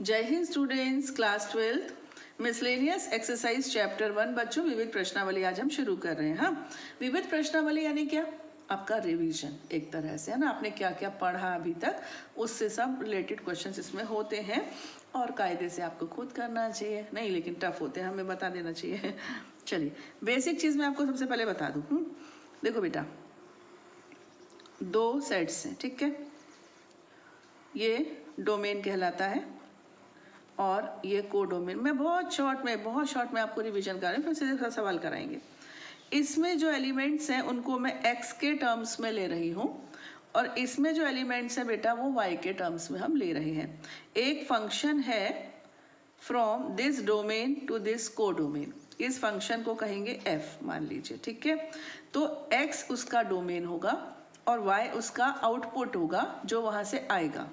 जय Hind students, class 12th miscellaneous exercise chapter 1। बच्चों, विविध प्रश्नावली आज हम शुरू कर रहे हैं। हाँ, विविध प्रश्नावली यानी क्या? आपका रिवीजन एक तरह से, है ना। आपने क्या क्या पढ़ा अभी तक, उससे सब रिलेटेड क्वेश्चंस इसमें होते हैं और कायदे से आपको खुद करना चाहिए। नहीं, लेकिन टफ होते हैं, हमें बता देना चाहिए। चलिए, बेसिक चीज मैं आपको सबसे पहले बता दूं। देखो बेटा, दो सेट्स हैं, ठीक है। ये डोमेन कहलाता है और ये कोडोमेन। मैं बहुत शॉर्ट में आपको रिवीजन कर रही हूँ, फिर सीधे सवाल कराएंगे। इसमें जो एलिमेंट्स हैं उनको मैं x के टर्म्स में ले रही हूँ और इसमें जो एलिमेंट्स हैं बेटा वो y के टर्म्स में हम ले रहे हैं। एक फंक्शन है from this domain to this codomain, इस फंक्शन को कहेंगे f मान लीजिए, ठीक है। तो x उसका डोमेन होगा और y उसका आउटपुट होगा जो वहां से आएगा।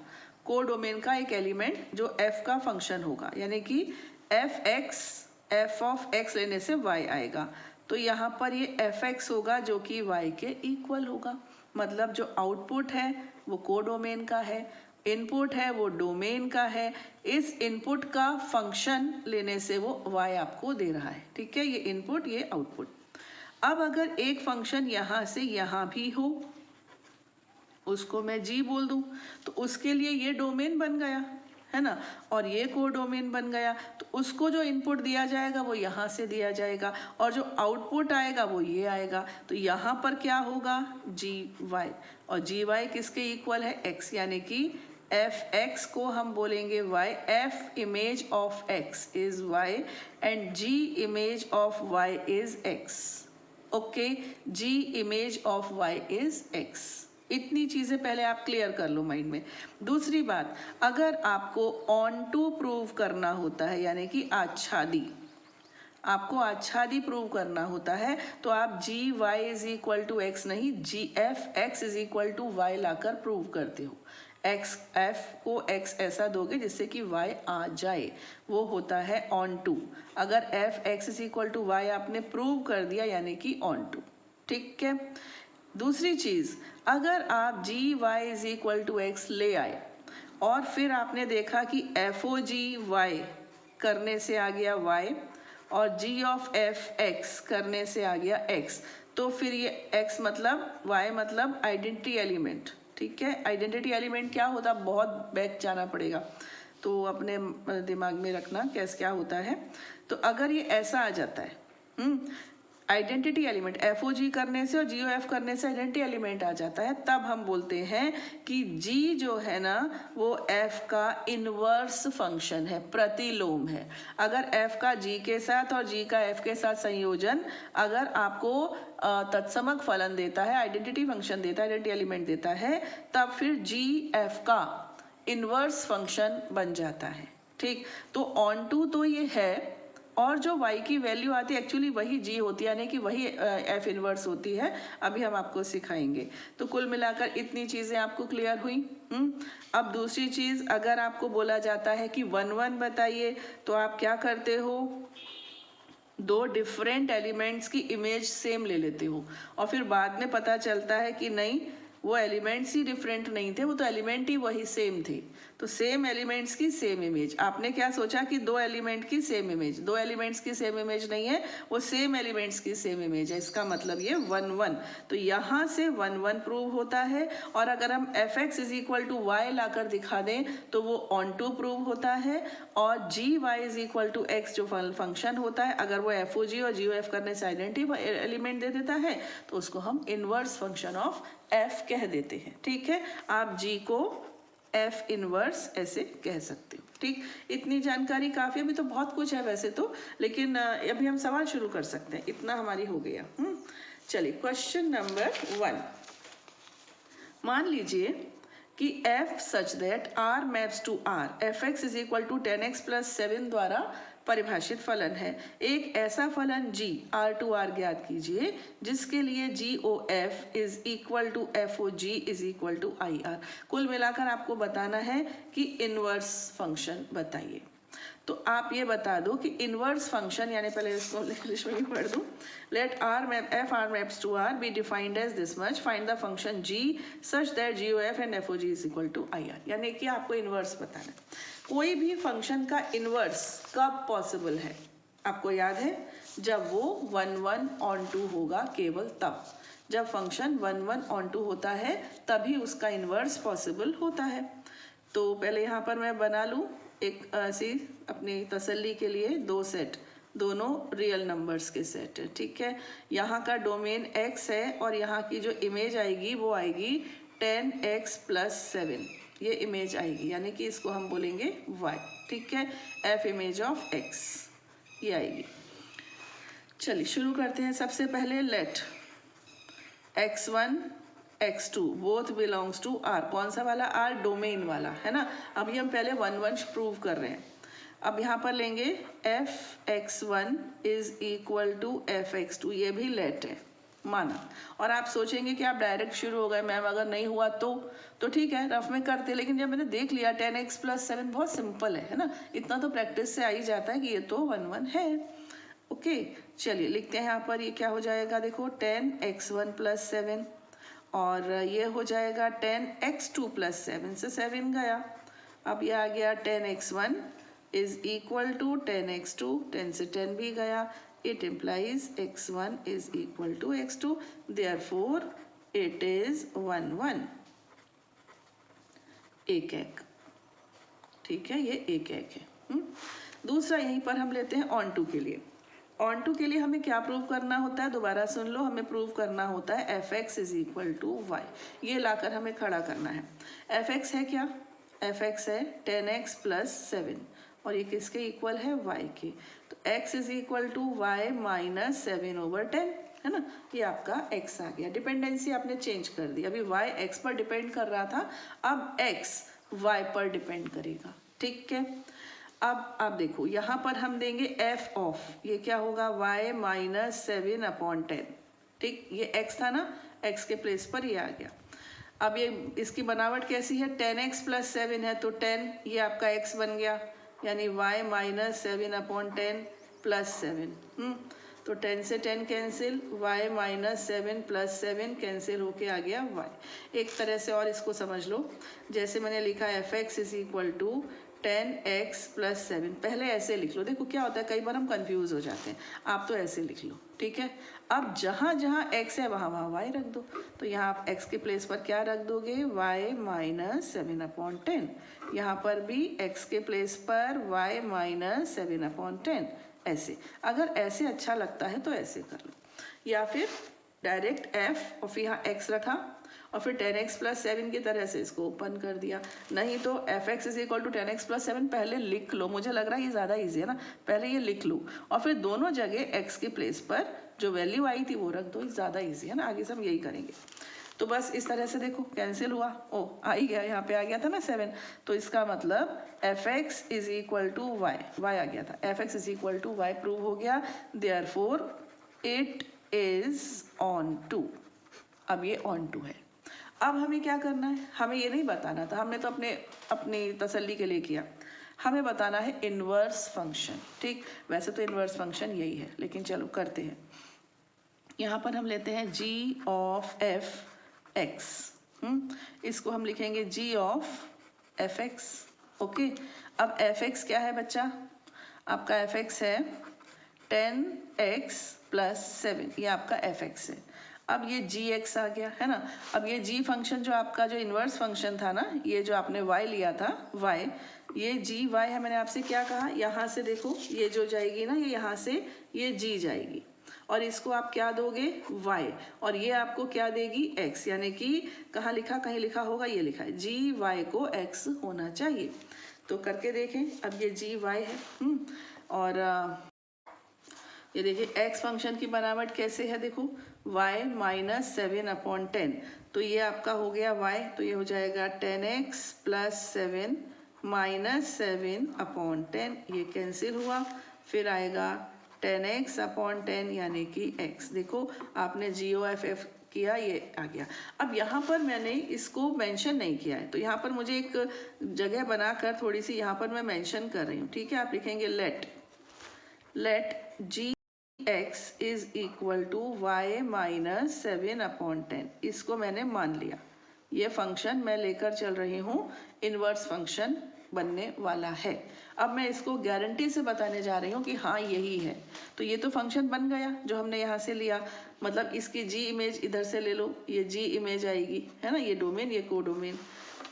कोडोमेन का एक एलिमेंट जो f का फंक्शन होगा, यानी कि f ऑफ x लेने से y आएगा। तो यहाँ पर ये fx होगा जो कि y के इक्वल होगा। मतलब जो आउटपुट है वो कोडोमेन का है, इनपुट है वो डोमेन का है। इस इनपुट का फंक्शन लेने से वो y आपको दे रहा है, ठीक है। ये इनपुट, ये आउटपुट। अब अगर एक फंक्शन यहाँ से यहाँ भी हो, उसको मैं g बोल दूं, तो उसके लिए ये डोमेन बन गया, है ना, और ये कोडोमेन बन गया। तो उसको जो इनपुट दिया जाएगा वो यहाँ से दिया जाएगा और जो आउटपुट आएगा वो ये आएगा। तो यहाँ पर क्या होगा? gy, और gy किसके इक्वल है? x, यानी कि fx को हम बोलेंगे y, f image of x is y and g image of y is x। Okay, g image of y is x। इतनी चीजें पहले आप क्लियर कर लो माइंड में। दूसरी बात, अगर आपको ऑन टू प्रूव करना होता है, यानी कि आच्छादी, आपको आच्छादी प्रूव करना होता है, तो आप g y is equal to x नहीं, g f x is equal to y लाकर प्रूव करते हो। एक्स, एफ को एक्स ऐसा दोगे जिससे कि वाई आ जाए, वो होता है ऑन टू। अगर F x is equal to Y आपने प्रूव कर दिया, यानी कि ऑन टू, ठीक है। दूसरी चीज, अगर आप g y is equal to x ले आए और फिर आपने देखा कि एफ ओ जी वाई करने से आ गया y और g ऑफ एफ एक्स करने से आ गया x, तो फिर ये x मतलब y मतलब आइडेंटिटी एलिमेंट, ठीक है। आइडेंटिटी एलिमेंट क्या होता? बहुत बैक जाना पड़ेगा, तो अपने दिमाग में रखना कैसे क्या होता है। तो अगर ये ऐसा आ जाता है, आइडेंटिटी एलिमेंट एफ ओ जी करने से और जी ओ एफ करने से आइडेंटिटी एलिमेंट आ जाता है, तब हम बोलते हैं कि जी जो है ना वो एफ का इनवर्स फंक्शन है, प्रतिलोम है। अगर एफ का जी के साथ और जी का एफ के साथ संयोजन अगर आपको तत्समक फलन देता है, आइडेंटिटी फंक्शन देता है, आइडेंटिटी एलिमेंट देता है, तब फिर जी एफ का इनवर्स फंक्शन बन जाता है, ठीक। तो ऑन टू तो ये है, और जो y की वैल्यू आती है एक्चुअली वही g होती है, यानी कि वही f इनवर्स होती है। अभी हम आपको सिखाएंगे। तो कुल मिलाकर इतनी चीजें आपको क्लियर हुई। अब दूसरी चीज, अगर आपको बोला जाता है कि 1 1 बताइए, तो आप क्या करते हो? दो डिफरेंट एलिमेंट्स की इमेज सेम ले लेते हो और फिर बाद में पता चलता है कि नहीं, वो एलिमेंट्स ही डिफरेंट नहीं थे, वो तो एलिमेंट ही वही सेम थे। तो सेम एलिमेंट्स की सेम इमेज, आपने क्या सोचा कि दो एलिमेंट की सेम इमेज, दो एलिमेंट्स की सेम इमेज नहीं है, वो सेम एलिमेंट्स की सेम इमेज है। इसका मतलब ये 1 1, तो यहाँ से 1 1 प्रूव होता है। और अगर हम f x is equal to y लाकर दिखा दें तो वो ऑन टू प्रूव होता है। और g y is equal to x जो फंक्शन होता है, अगर वो एफ ओ जी और जी ओ एफ करने से आइडेंटिटी एलिमेंट दे देता है, तो उसको हम इनवर्स फंक्शन ऑफ एफ कह देते हैं, ठीक है। आप जी को एफ इनवर्स ऐसे कह सकते हो, ठीक। इतनी जानकारी काफी, अभी तो बहुत कुछ है वैसे तो, लेकिन अभी हम सवाल शुरू कर सकते हैं, इतना हमारी हो गया। चलिए, क्वेश्चन नंबर 1। मान लीजिए कि f such that r maps to r, fx is equal to 10x plus 7 द्वारा परिभाषित फलन है। एक ऐसा फलन g r टू r ज्ञात कीजिए जिसके लिए GOF is equal to FOG is equal to IR। कुल मिलाकर आपको बताना है कि इनवर्स फंक्शन बताइए। तो आप ये बता दो कि इनवर्स फंक्शन, यानी पहले इसको इंग्लिश में भी पढ़ दूं, let R map F R maps to R be defined as this much, find the function G such that GOF and FOG is equal to IR। यानी कि आपको इनवर्स बताना है। कोई भी फंक्शन का इनवर्स कब पॉसिबल है? आपको याद है, जब वो 1 1 ऑन 2 होगा, केवल तब। जब फंक्शन 1 1 ऑन 2 होता है तभी उसका इनवर्स पॉसिबल होता है। तो पहले यहाँ पर मैं बना लूँ एक ऐसी अपनी तसल्ली के लिए दो सेट, दोनों रियल नंबर्स के सेट है, ठीक है। यहाँ का डोमेन x है और यहाँ की जो इमेज आएगी वो आएगी 10x + 7, ये इमेज आएगी, यानी कि इसको हम बोलेंगे y, ठीक है। f इमेज ऑफ x ये आएगी। चलिए शुरू करते हैं। सबसे पहले let x1 x2 both belongs to R। कौन सा वाला R? डोमेन वाला, है ना। अभी हम पहले 1 1 प्रूव कर रहे हैं। अब यहाँ पर लेंगे f(x1) = f(x2), ये भी लेट है, माना। और आप सोचेंगे कि आप डायरेक्ट शुरू हो गए मैम, अगर नहीं हुआ तो ठीक है, रफ में करते। लेकिन जब मैंने देख लिया 10x + 7 बहुत सिंपल है ना, इतना तो प्रैक्टिस से आ ही जाता है कि ये तो 1 1 है। ओके, चलिए लिखते हैं यहाँ पर। ये क्या हो जाएगा, देखो 10x1 + 7 और ये हो जाएगा 10x2 + 7 से 7 गया। अब ये आ गया 10x1 = 10x2, 10 से 10 भी गया। It implies x1 = x2, therefore it is 1 1। एक एक, ठीक है, ये एक एक है। दूसरा यहीं पर हम लेते हैं ऑन टू के लिए। ऑन टू के लिए हमें क्या प्रूव करना होता है, दोबारा सुन लो। हमें प्रूव करना होता है f(x) = y। ये लाकर हमें खड़ा करना है। f(x) है क्या? f(x) है 10x + 7 और ये किसके इक्वल है? y के। तो x = y - 7/10, है ना। ये आपका x आ गया। डिपेंडेंसी आपने चेंज कर दी। अभी y x पर डिपेंड कर रहा था, अब x y पर डिपेंड करेगा, ठीक है। अब आप देखो यहाँ पर हम देंगे f ऑफ, ये क्या होगा? y - 7/10, ठीक। ये x था ना, x के प्लेस पर ये आ गया। अब ये इसकी बनावट कैसी है? 10x + 7 है तो 10, ये आपका x बन गया, यानी y - 7/10 + 7। तो 10 से 10 कैंसिल, y - 7 + 7 कैंसिल होके आ गया y। एक तरह से और इसको समझ लो, जैसे मैंने लिखा f(x) = 10x + 7। पहले ऐसे लिख लो। देखो क्या होता है, कई बार हम कंफ्यूज हो जाते हैं। आप तो ऐसे लिख लो, ठीक है। अब जहाँ जहाँ x है वहाँ वहाँ y रख दो। तो यहाँ आप x के प्लेस पर क्या रख दोगे? y - 7/10। यहाँ पर भी x के प्लेस पर y - 7/10। ऐसे, अगर ऐसे अच्छा लगता है तो ऐसे कर लो, या फिर डायरेक्ट f और फिर यहाँ x रखा और फिर 10x + 7 की तरह से इसको ओपन कर दिया। नहीं तो f(x) = 10x + 7 पहले लिख लो। मुझे लग रहा है ये ज़्यादा ईजी है ना, पहले ये लिख लो और फिर दोनों जगह x के प्लेस पर जो वैल्यू आई थी वो रख दो। ज़्यादा ईजी है ना, आगे सब यही करेंगे। तो बस इस तरह से देखो कैंसिल हुआ, ओ आ ही गया, यहाँ पे आ गया था ना 7। तो इसका मतलब f(x) = y, y आ गया था। f(x) = y प्रूव हो गया, therefore it is onto. अब ये ऑन टू है। अब हमें क्या करना है? हमें ये नहीं बताना था, हमने तो अपनी तसल्ली के लिए किया। हमें बताना है इनवर्स फंक्शन, ठीक। वैसे तो इनवर्स फंक्शन यही है, लेकिन चलो करते हैं। यहाँ पर हम लेते हैं g ऑफ f(x), इसको हम लिखेंगे g ऑफ f(x), ओके। अब f(x) क्या है बच्चा? आपका f(x) है 10x + 7, ये आपका f(x) है। अब ये gx आ गया, है ना। अब ये g फंक्शन जो आपका जो इनवर्स फंक्शन था ना, ये जो आपने y लिया था y, ये gy है। मैंने आपसे क्या कहा? यहाँ से देखो, ये जो जाएगी ना, ये यहाँ से ये g जाएगी और इसको आप क्या दोगे? y, और ये आपको क्या देगी? x, यानी कि कहाँ लिखा? कहीं लिखा होगा, ये लिखा है gy को x होना चाहिए। तो करके देखें। अब ये gy है, और ये देखिए x फंक्शन की बनावट कैसे है, देखो y - 7/10। तो ये आपका हो गया y, तो ये हो जाएगा 10x + 7 - 7/10, ये कैंसिल हुआ। फिर आएगा 10x/10 यानी कि x। देखो आपने g(f) किया, ये आ गया। अब यहाँ पर मैंने इसको मेंशन नहीं किया है, तो यहाँ पर मुझे एक जगह बनाकर थोड़ी सी यहाँ पर मैं मेंशन कर रही हूँ, ठीक है। आप लिखेंगे लेट gx = y - 7/10। इसको मैंने मान लिया। ये फंक्शन मैं लेकर चल रही हूँ इनवर्स फंक्शन बनने वाला है। अब मैं इसको गारंटी से बताने जा रही हूँ कि हाँ यही है। तो ये तो फंक्शन बन गया जो हमने यहाँ से लिया, मतलब इसकी जी इमेज इधर से ले लो, ये जी इमेज आएगी, है ना, ये डोमेन ये कोडोमेन।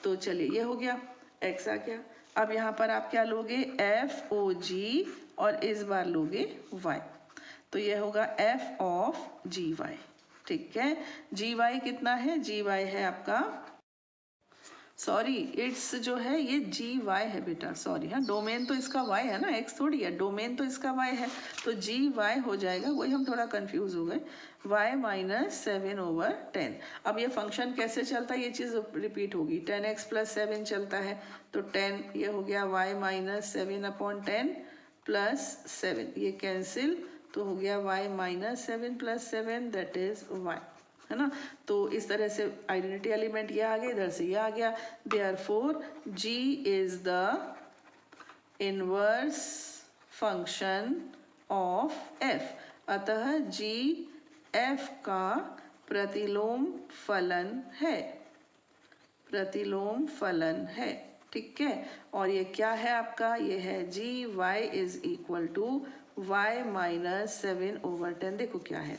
तो चलिए ये हो गया, एक्स आ गया। अब यहाँ पर आप क्या लोगे, एफ ओ जी, और इस बार लोगे वाई, तो ये होगा एफ ऑफ जी वाई। ठीक है, जी वाई कितना है, जी वाई है आपका, सॉरी इट्स जो है ये जी वाई है बेटा, सॉरी, हाँ डोमेन तो इसका वाई है ना, एक्स थोड़ी है, डोमेन तो इसका वाई है, तो जी वाई हो जाएगा, वही हम थोड़ा कंफ्यूज हो गए, y माइनस 7/10। अब ये फंक्शन कैसे चलता है, ये चीज़ रिपीट होगी, 10x + 7 चलता है, तो 10 ये हो गया y माइनस 7/10 प्लस 7, ये कैंसिल, तो हो गया y minus 7 + 7 that is y, है ना। तो इस तरह से आइडेंटिटी एलिमेंट ये आ गया, इधर से ये आ गया, therefore g is the inverse function of f, अतः g f का प्रतिलोम फलन है, प्रतिलोम फलन है। ठीक है, और ये क्या है आपका, ये है g y is equal to Y minus 7/10। देखो क्या है,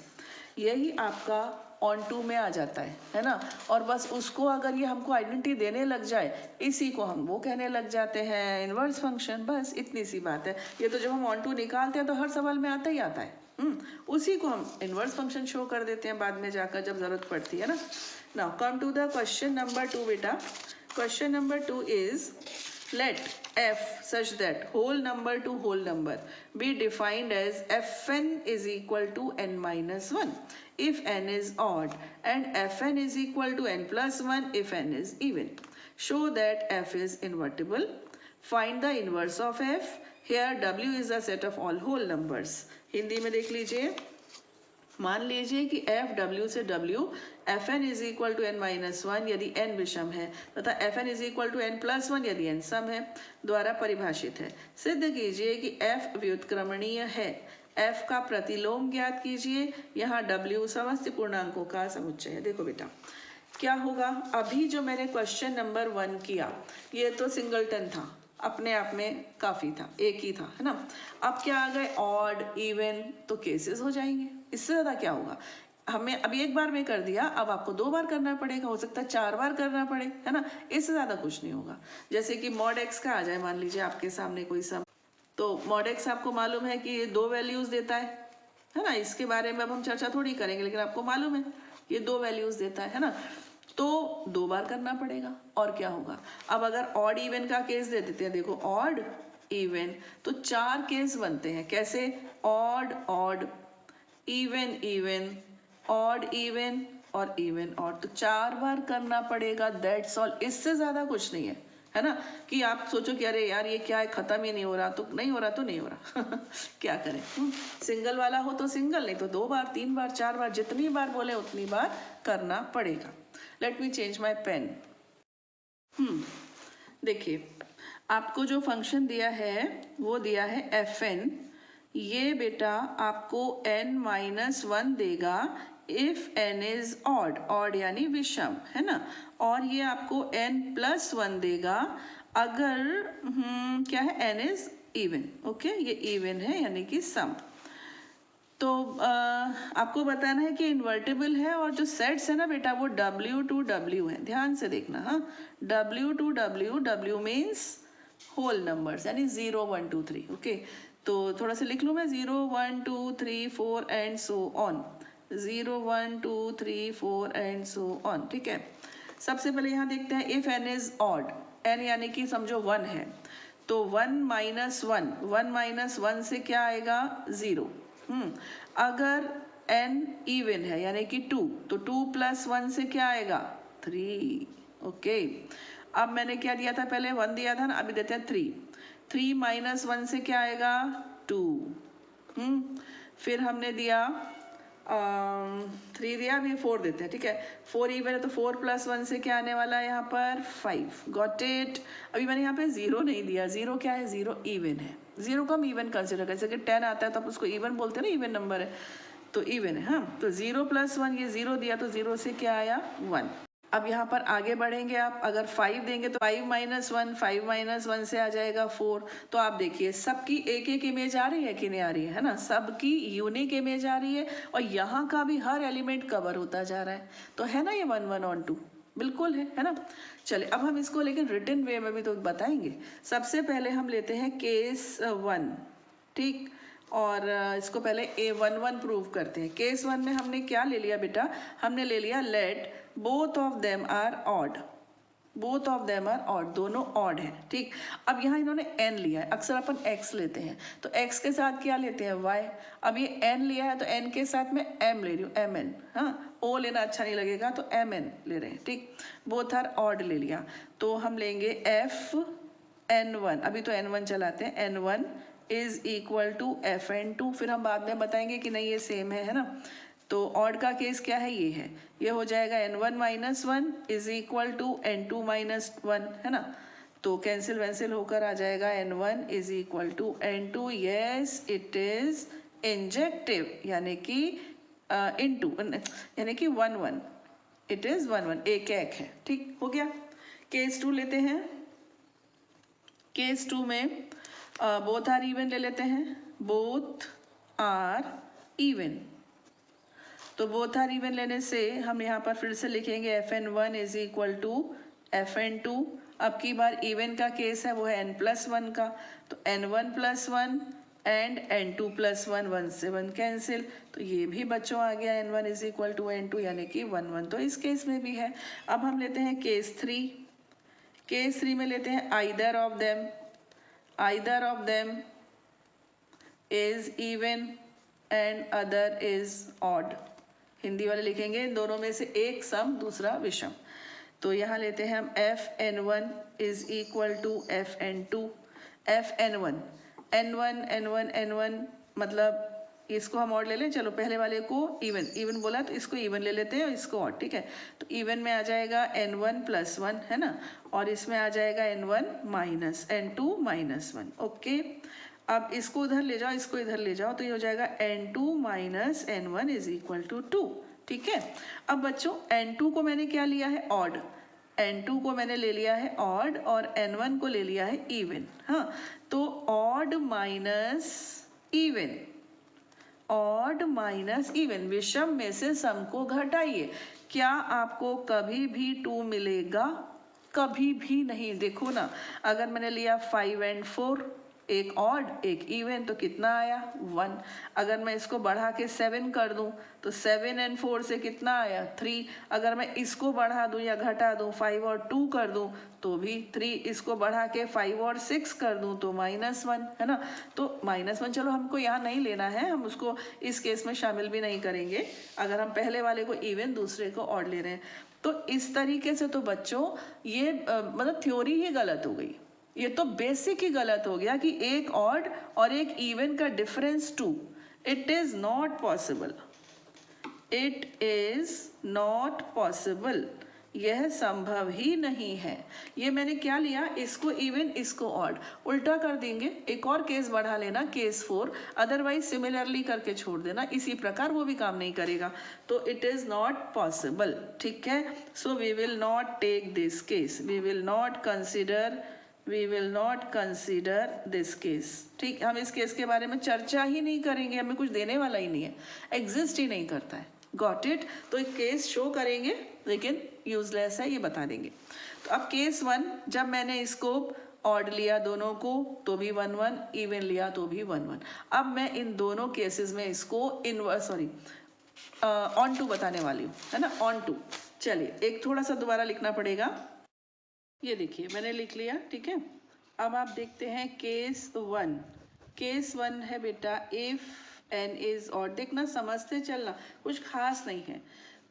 यही आपका ऑन टू में आ जाता है ना, और बस उसको अगर ये हमको आइडेंटिटी देने लग जाए, इसी को हम वो कहने लग जाते हैं इनवर्स फंक्शन, बस इतनी सी बात है। ये तो जब हम ऑन टू निकालते हैं तो हर सवाल में आता ही आता है, उसी को हम इनवर्स फंक्शन शो कर देते हैं बाद में जाकर जब जरूरत पड़ती है ना। Now come to the question number 2 beta. Question number 2 is, let f such that whole number to whole number be defined as fn is equal to n minus 1 if n is odd and fn is equal to n plus 1 if n is even. Show that f is invertible. Find the inverse of f. Here w is the set of all whole numbers. Hindi में देख लीजिए, मान लीजिए कि F W से W F N is equal to N minus 1 यदि N विषम है तथा F N is equal to N plus 1 यदि एन सम है, द्वारा परिभाषित है। सिद्ध कीजिए कि एफ व्युत्क्रमणीय है। एफ का प्रतिलोम ज्ञात कीजिए। यहाँ डब्ल्यू समस्त पूर्णांकों का समुच्चय है। देखो बेटा क्या होगा, अभी जो मैंने क्वेश्चन नंबर 1 किया ये तो सिंगलटन था, अपने आप में काफी था, एक ही था, है ना। अब क्या आ गए ऑड इवन, तो केसेस हो जाएंगे, इससे ज्यादा क्या होगा। हमें अभी एक बार में कर दिया, अब आपको 2 बार करना पड़ेगा, हो सकता है 4 बार करना पड़े, है ना, इससे ज्यादा कुछ नहीं होगा। जैसे कि मॉड एक्स का आ जाए, मान लीजिए आपके सामने कोई सम, तो मॉड एक्स आपको मालूम है कि ये 2 वैल्यूज देता है ना, इसके बारे में अब हम चर्चा थोड़ी करेंगे, लेकिन आपको मालूम है ये 2 वैल्यूज देता है ना, तो 2 बार करना पड़ेगा। और क्या होगा, अब अगर ऑड इवन का केस दे देते हैं, देखो ऑड इवन, तो 4 केस बनते हैं, कैसे, odd odd, even even, odd even और इवन ऑड, तो 4 बार करना पड़ेगा, दैट्स ऑल, इससे ज्यादा कुछ नहीं है ना। कि आप सोचो कि अरे यार ये क्या है, खत्म ही नहीं हो रहा, तो नहीं हो रहा तो नहीं हो रहा क्या करें, सिंगल वाला हो तो सिंगल, नहीं तो 2 बार 3 बार 4 बार, जितनी बार बोले उतनी बार करना पड़ेगा। Let me change my pen. देखिए आपको जो फंक्शन दिया है वो दिया है एफ एन, ये बेटा आपको n माइनस 1 देगा if n is odd, odd यानी विषम, है ना, और ये आपको n प्लस 1 देगा अगर क्या है, n इज इवन, ओके, ये इवन है यानी कि सम। तो आपको बताना है कि इन्वर्टिबल है, और जो सेट्स है ना बेटा वो W to W है, ध्यान से देखना, हाँ, W to W, W means whole numbers यानी 0 1 2 3, ओके। तो थोड़ा सा लिख लूँ मैं, 0 1 2 3 4 and so on, 0 1 2 3 4 and so on, ठीक है। सबसे पहले यहाँ देखते हैं if n is odd, n यानी कि समझो 1 है, तो 1 माइनस 1, 1 माइनस 1 से क्या आएगा, 0। अगर n इवन है यानी कि 2, तो 2 प्लस 1 से क्या आएगा, 3, ओके। अब मैंने क्या दिया था, पहले 1 दिया था ना, अभी देते हैं 3, 3 माइनस 1 से क्या आएगा, 2, फिर हमने दिया 3 दिया, अभी 4 देते हैं, ठीक है। 4 इवन है तो 4 प्लस 1 से क्या आने वाला है यहाँ पर, 5, गॉट इट। अभी मैंने यहाँ पे 0 नहीं दिया, 0 क्या है, 0 इवन है, 0 को हम इवन कंसिडर करें, जैसे कि 10 आता है तो आप उसको इवन बोलते हैं ना, इवन नंबर है तो इवन है, हाँ। तो 0 प्लस 1, ये 0 दिया तो 0 से क्या आया, 1, अब यहाँ पर आगे बढ़ेंगे आप, अगर 5 देंगे तो 5 माइनस 1, 5 माइनस 1 से आ जाएगा 4। तो आप देखिए सबकी एक एक इमेज आ रही है कि नहीं आ रही है ना, सबकी यूनिक इमेज आ रही है और यहाँ का भी हर एलिमेंट कवर होता जा रहा है। तो है ना ये 1 1 ऑन 2, बिल्कुल है ना। चलिए अब हम इसको लेकिन रिटन वे में भी तो बताएंगे। सबसे पहले हम लेते हैं केस 1, ठीक, और इसको पहले A11 प्रूव करते हैं। केस 1 में हमने क्या ले लिया बेटा, हमने ले लिया let both of them are odd, both of them are odd, दोनों ऑड है, ठीक। अब यहाँ इन्होंने n लिया है, अक्सर अपन x लेते हैं तो x के साथ क्या लेते हैं y। अब ये n लिया है तो n के साथ मैं m ले रही हूँ, mn, हाँ, o लेना अच्छा नहीं लगेगा तो mn ले रहे हैं, ठीक। बोथ आर ऑड ले लिया तो हम लेंगे f n1, अभी तो n1 चलाते हैं, n1 is equal to fn2, फिर हम बाद में बताएंगे कि नहीं ये सेम है ना। तो ऑड का केस क्या है, ये है, ये हो जाएगा n1 minus 1 is equal to n2 minus 1, है ना। तो कैंसिल वैंसिल होकर आ जाएगा n1 is equal to n2, yes it is injective, यानी कि इनटू, यानी कि 1 1, इट इज 1 1, एक एक है, ठीक हो गया। केस 2 लेते हैं। केस 2 में बोथ आर इवन ले लेते हैं, बोथ आर इवन। तो बोथ आर इवन लेने से हम यहाँ पर फिर से लिखेंगे fn1 is equal to fn2। अब की बार इवन का केस है वो है n+1 का, तो n1 plus 1 and n2 plus 1, 1 से 1 कैंसिल, तो ये भी बच्चों आ गया n1 is equal to n2, यानी कि 1 1, तो इस केस में भी है। अब हम लेते हैं केस 3। केस 3 में लेते हैं either of them, either of them is even and other is odd. Hindi वाले लिखेंगे इन दोनों में से एक सम दूसरा विषम। तो यहाँ लेते हैं हम fn1 is equal to fn2, fn1 n1 n1 n1, मतलब इसको हम ऑड ले लें, चलो पहले वाले को इवन, इवन बोला तो इसको इवन ले लेते हैं और इसको ऑड, ठीक है। तो इवन में आ जाएगा n1 प्लस 1, है ना, और इसमें आ जाएगा n1 minus n2 minus 1, okay. अब इसको उधर ले जाओ, इसको इधर ले जाओ, तो ये हो जाएगा n2 minus n1 is equal to 2, ठीक है। अब बच्चों n2 को मैंने क्या लिया है, ऑड, n2 को मैंने ले लिया है ऑड और n1 को ले लिया है इवन, हाँ। तो odd minus even, odd minus even, विषम में से सम को घटाइए। क्या आपको कभी भी 2 मिलेगा, कभी भी नहीं। देखो ना, अगर मैंने लिया 5 एंड 4, एक ऑड एक इवन, तो कितना आया 1। अगर मैं इसको बढ़ा के 7 कर दूं तो 7 एंड 4 से कितना आया 3। अगर मैं इसको बढ़ा दूं या घटा दूं 5 और 2 कर दूं तो भी 3, इसको बढ़ा के 5 और 6 कर दूं तो -1, है ना। तो -1 चलो हमको यहाँ नहीं लेना है, हम उसको इस केस में शामिल भी नहीं करेंगे अगर हम पहले वाले को इवन दूसरे को ऑड ले रहे हैं। तो इस तरीके से तो बच्चों ये मतलब थ्योरी ही गलत हो गई, ये तो बेसिक ही गलत हो गया कि एक ऑड और एक इवन का difference 2, it is not possible, it is not possible, यह संभव ही नहीं है। ये मैंने क्या लिया, इसको इवन इसको ऑड, उल्टा कर देंगे, एक और केस बढ़ा लेना केस 4, अदरवाइज सिमिलरली करके छोड़ देना, इसी प्रकार वो भी काम नहीं करेगा। तो इट इज नॉट पॉसिबल, ठीक है। So we will not take this case, we will not consider, we will not consider this case, ठीक। हम इस केस के बारे में चर्चा ही नहीं करेंगे, हमें कुछ देने वाला ही नहीं है, एग्जिस्ट ही नहीं करता है, गॉट इट। तो एक केस शो करेंगे लेकिन यूजलेस है, ये बता देंगे। तो अब केस 1, जब मैंने इसको ऑड लिया दोनों को तो भी 1 1, इवन लिया तो भी 1 1। अब मैं इन दोनों केसेस में इसको इनवर्स ऑन टू बताने वाली हूँ, है ना, ऑन टू। चलिए एक थोड़ा सा दोबारा लिखना पड़ेगा, ये देखिए मैंने लिख लिया, ठीक है। अब आप देखते हैं केस 1, केस 1 है बेटा इफ n इज ऑड, देखना समझते चलना, कुछ खास नहीं है।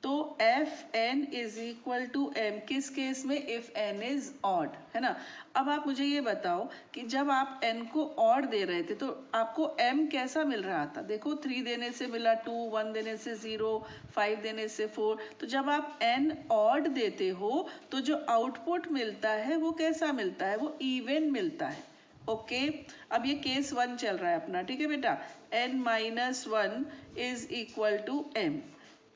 तो F N is equal to M, किस केस में, इफ n इज ऑड, है ना। अब आप मुझे ये बताओ कि जब आप n को ऑड दे रहे थे तो आपको m कैसा मिल रहा था, देखो 3 देने से मिला 2, 1 देने से 0, 5 देने से 4। तो जब आप n ऑड देते हो तो जो आउटपुट मिलता है वो कैसा मिलता है, वो इवन मिलता है, ओके। अब ये केस 1 चल रहा है अपना, ठीक है बेटा, n-1 is equal to m।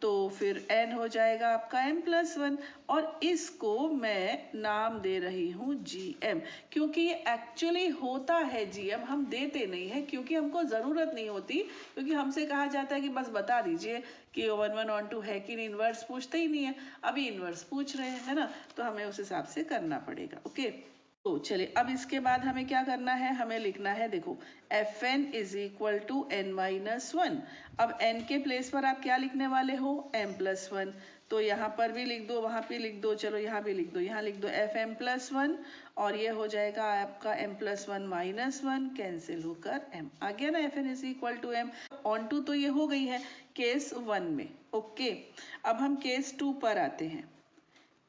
तो फिर n हो जाएगा आपका m+1 और इसको मैं नाम दे रही हूँ gm, क्योंकि ये एक्चुअली होता है gm, हम देते नहीं है क्योंकि हमको ज़रूरत नहीं होती, क्योंकि हमसे कहा जाता है कि बस बता दीजिए कि 1 1 on 2 है कि नहीं, इन्वर्स पूछते ही नहीं है। अभी इन्वर्स पूछ रहे हैं, है ना, तो हमें उस हिसाब से करना पड़ेगा। ओके, तो चलिए अब इसके बाद हमें क्या करना है, हमें लिखना है, देखो Fn is equal to n-1। अब n के प्लेस पर आप क्या लिखने वाले हो, m+1, तो यहाँ पर भी लिख दो, वहाँ भी लिख दो, चलो यहाँ भी लिख दो, यहाँ लिख दो Fm+1 और ये हो जाएगा आपका m+1-1 कैंसिल होकर m आ गया ना। Fn is equal to m onto, तो ये हो गई है केस 1 में। ओके, अब हम केस 2 पर आते हैं।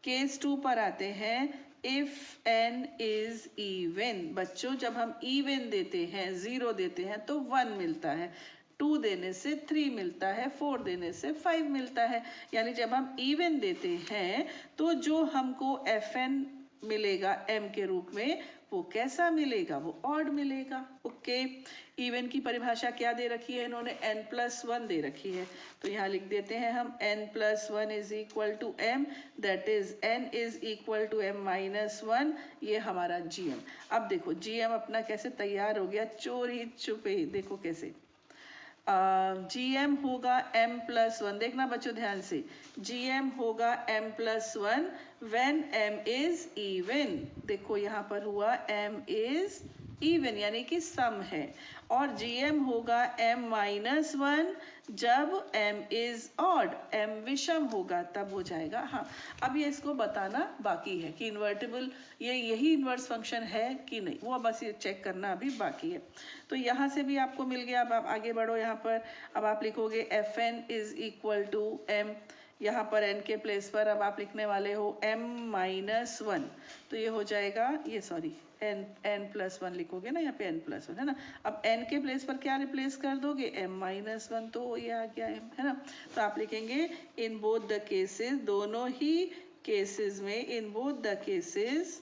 केस 2 पर आते हैं, इफ n इज इवन। बच्चों जब हम इवन देते हैं, 0 देते हैं तो 1 मिलता है, 2 देने से 3 मिलता है, 4 देने से 5 मिलता है। यानी जब हम इवन देते हैं तो जो हमको Fn मिलेगा m के रूप में, वो कैसा मिलेगा, वो ऑड मिलेगा। ओके, इवन की परिभाषा क्या दे रखी है इन्होंने, n+1 दे रखी है, तो यहाँ लिख देते हैं हम n+1 is equal to m, that is n is equal to m-1, ये हमारा gm। अब देखो gm अपना कैसे तैयार हो गया, चोरी छुपे, देखो कैसे gm होगा m+1, देखना बच्चों ध्यान से, gm होगा m+1 when m is even। देखो यहाँ पर हुआ m is even यानी कि सम है, और gm होगा m-1 जब m is odd, m विषम होगा तब हो जाएगा। हाँ, अब ये इसको बताना बाकी है कि इन्वर्टिबल ये यही इन्वर्स फंक्शन है कि नहीं, वो बस ये चेक करना अभी बाकी है। तो यहाँ से भी आपको मिल गया। अब आप आगे बढ़ो, यहाँ पर अब आप लिखोगे Fn is equal to m, यहाँ पर n के प्लेस पर अब आप लिखने वाले हो m-1, तो ये हो जाएगा, ये सॉरी n+1 लिखोगे ना, यहाँ पे n+1 है ना। अब n के प्लेस पर क्या रिप्लेस कर दोगे, m-1, तो ये आ गया m, है ना। तो आप लिखेंगे इन बोथ द केसेस, दोनों ही केसेस में, in both the cases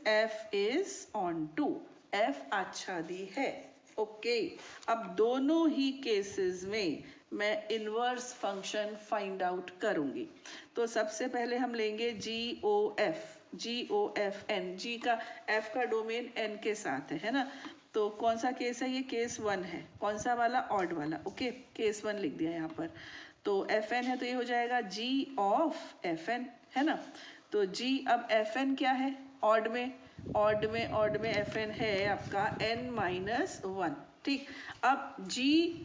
f is on 2, f आच्छादी है। ओके, अब दोनों ही केसेस में मैं इनवर्स फंक्शन फाइंड आउट करूंगी। तो सबसे पहले हम लेंगे GOFN, G का F का डोमेन N के साथ है ना। तो कौन सा केस है, ये केस 1 है, कौन सा वाला, ऑड वाला। ओके, केस 1 लिख दिया यहाँ पर। तो Fn है तो ये हो जाएगा G ऑफ Fn, है ना। तो G, अब Fn क्या है, ऑड में Fn है आपका n-1, ठीक। अब G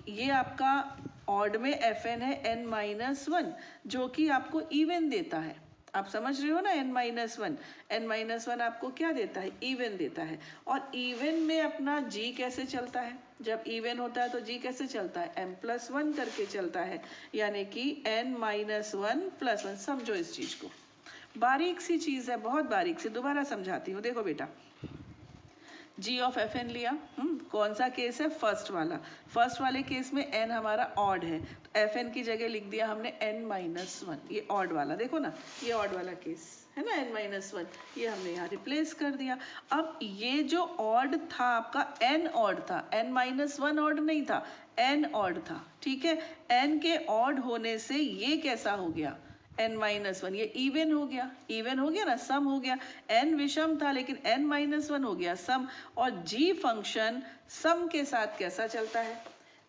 ये आपका ऑड में Fn है n-1, जो कि आपको इवन देता है। आप समझ रहे हो ना, n-1 आपको क्या देता है, इवन देता है। और इवन में अपना G कैसे चलता है, जब इवन होता है तो G कैसे चलता है, m+1 करके चलता है, यानी कि n-1+1। समझो इस चीज को, बारीक सी चीज है, बहुत बारीक सी, दोबारा समझाती हूँ। देखो बेटा, G ऑफ Fn लिया, कौन सा केस है, फर्स्ट वाला। फर्स्ट वाले केस में n हमारा ऑड है, तो Fn की जगह लिख दिया हमने n-1, ये ऑड वाला, देखो ना, ये ऑड वाला केस है ना, n-1, ये हमने यहाँ रिप्लेस कर दिया। अब ये जो ऑड था आपका, n ऑड था, n-1 ऑड नहीं था, n ऑड था, ठीक है। n के ऑड होने से ये कैसा हो गया, n-1, ये इवन हो गया ना, सम हो गया। n विषम था लेकिन n-1 हो गया सम। और g फंक्शन सम के साथ कैसा चलता है,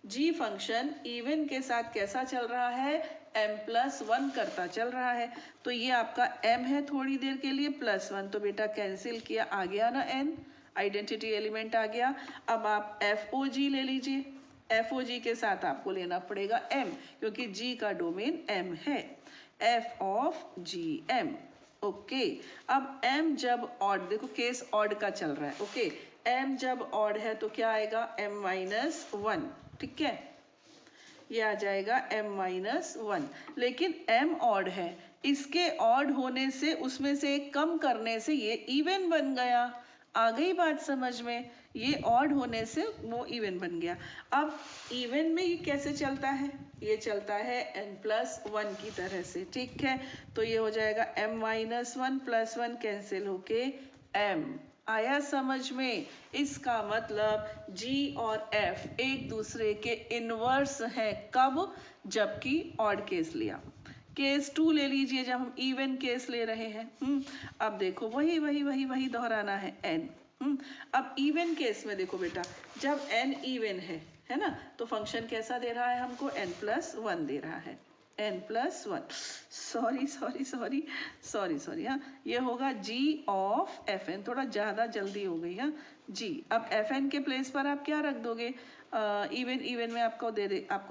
g फंक्शन इवन के साथ कैसा चल रहा है, m+1 करता चल रहा है। तो ये आपका m है थोड़ी देर के लिए, +1, तो बेटा कैंसिल किया, आ गया ना n, आइडेंटिटी एलिमेंट आ गया। अब आप FOG ले लीजिए, FOG के साथ आपको लेना पड़ेगा m, क्योंकि g का डोमेन m है, f ऑफ gm। ओके, अब m जब ऑड, देखो केस ऑड का चल रहा है। ओके, m जब ऑड है तो क्या आएगा, m-1, ठीक है, ये आ जाएगा m-1। लेकिन m ऑड है, इसके ऑड होने से, उसमें से एक कम करने से ये इवन बन गया। आ गई बात समझ में, ये ऑड होने से वो इवन बन गया। अब इवन में ये कैसे चलता है, ये चलता है n+1 की तरह से, ठीक है। तो ये हो जाएगा m-1 +1 कैंसिल होके m आया समझ में? इसका मतलब G और F एक दूसरे के इनवर्स हैं। कब? जबकि ऑड केस लिया। केस 2 ले लीजिए जब हम इवन केस ले रहे हैं। अब देखो वही दोहराना है n। अब इवन केस में देखो बेटा, जब n इवन है ना, तो फंक्शन कैसा दे रहा है हमको? n+1 दे रहा है, n+1। सॉरी हाँ, ये होगा g ऑफ fn। थोड़ा ज़्यादा जल्दी हो गई हाँ g। अब fn के प्लेस पर आप क्या रख दोगे? इवन में आपको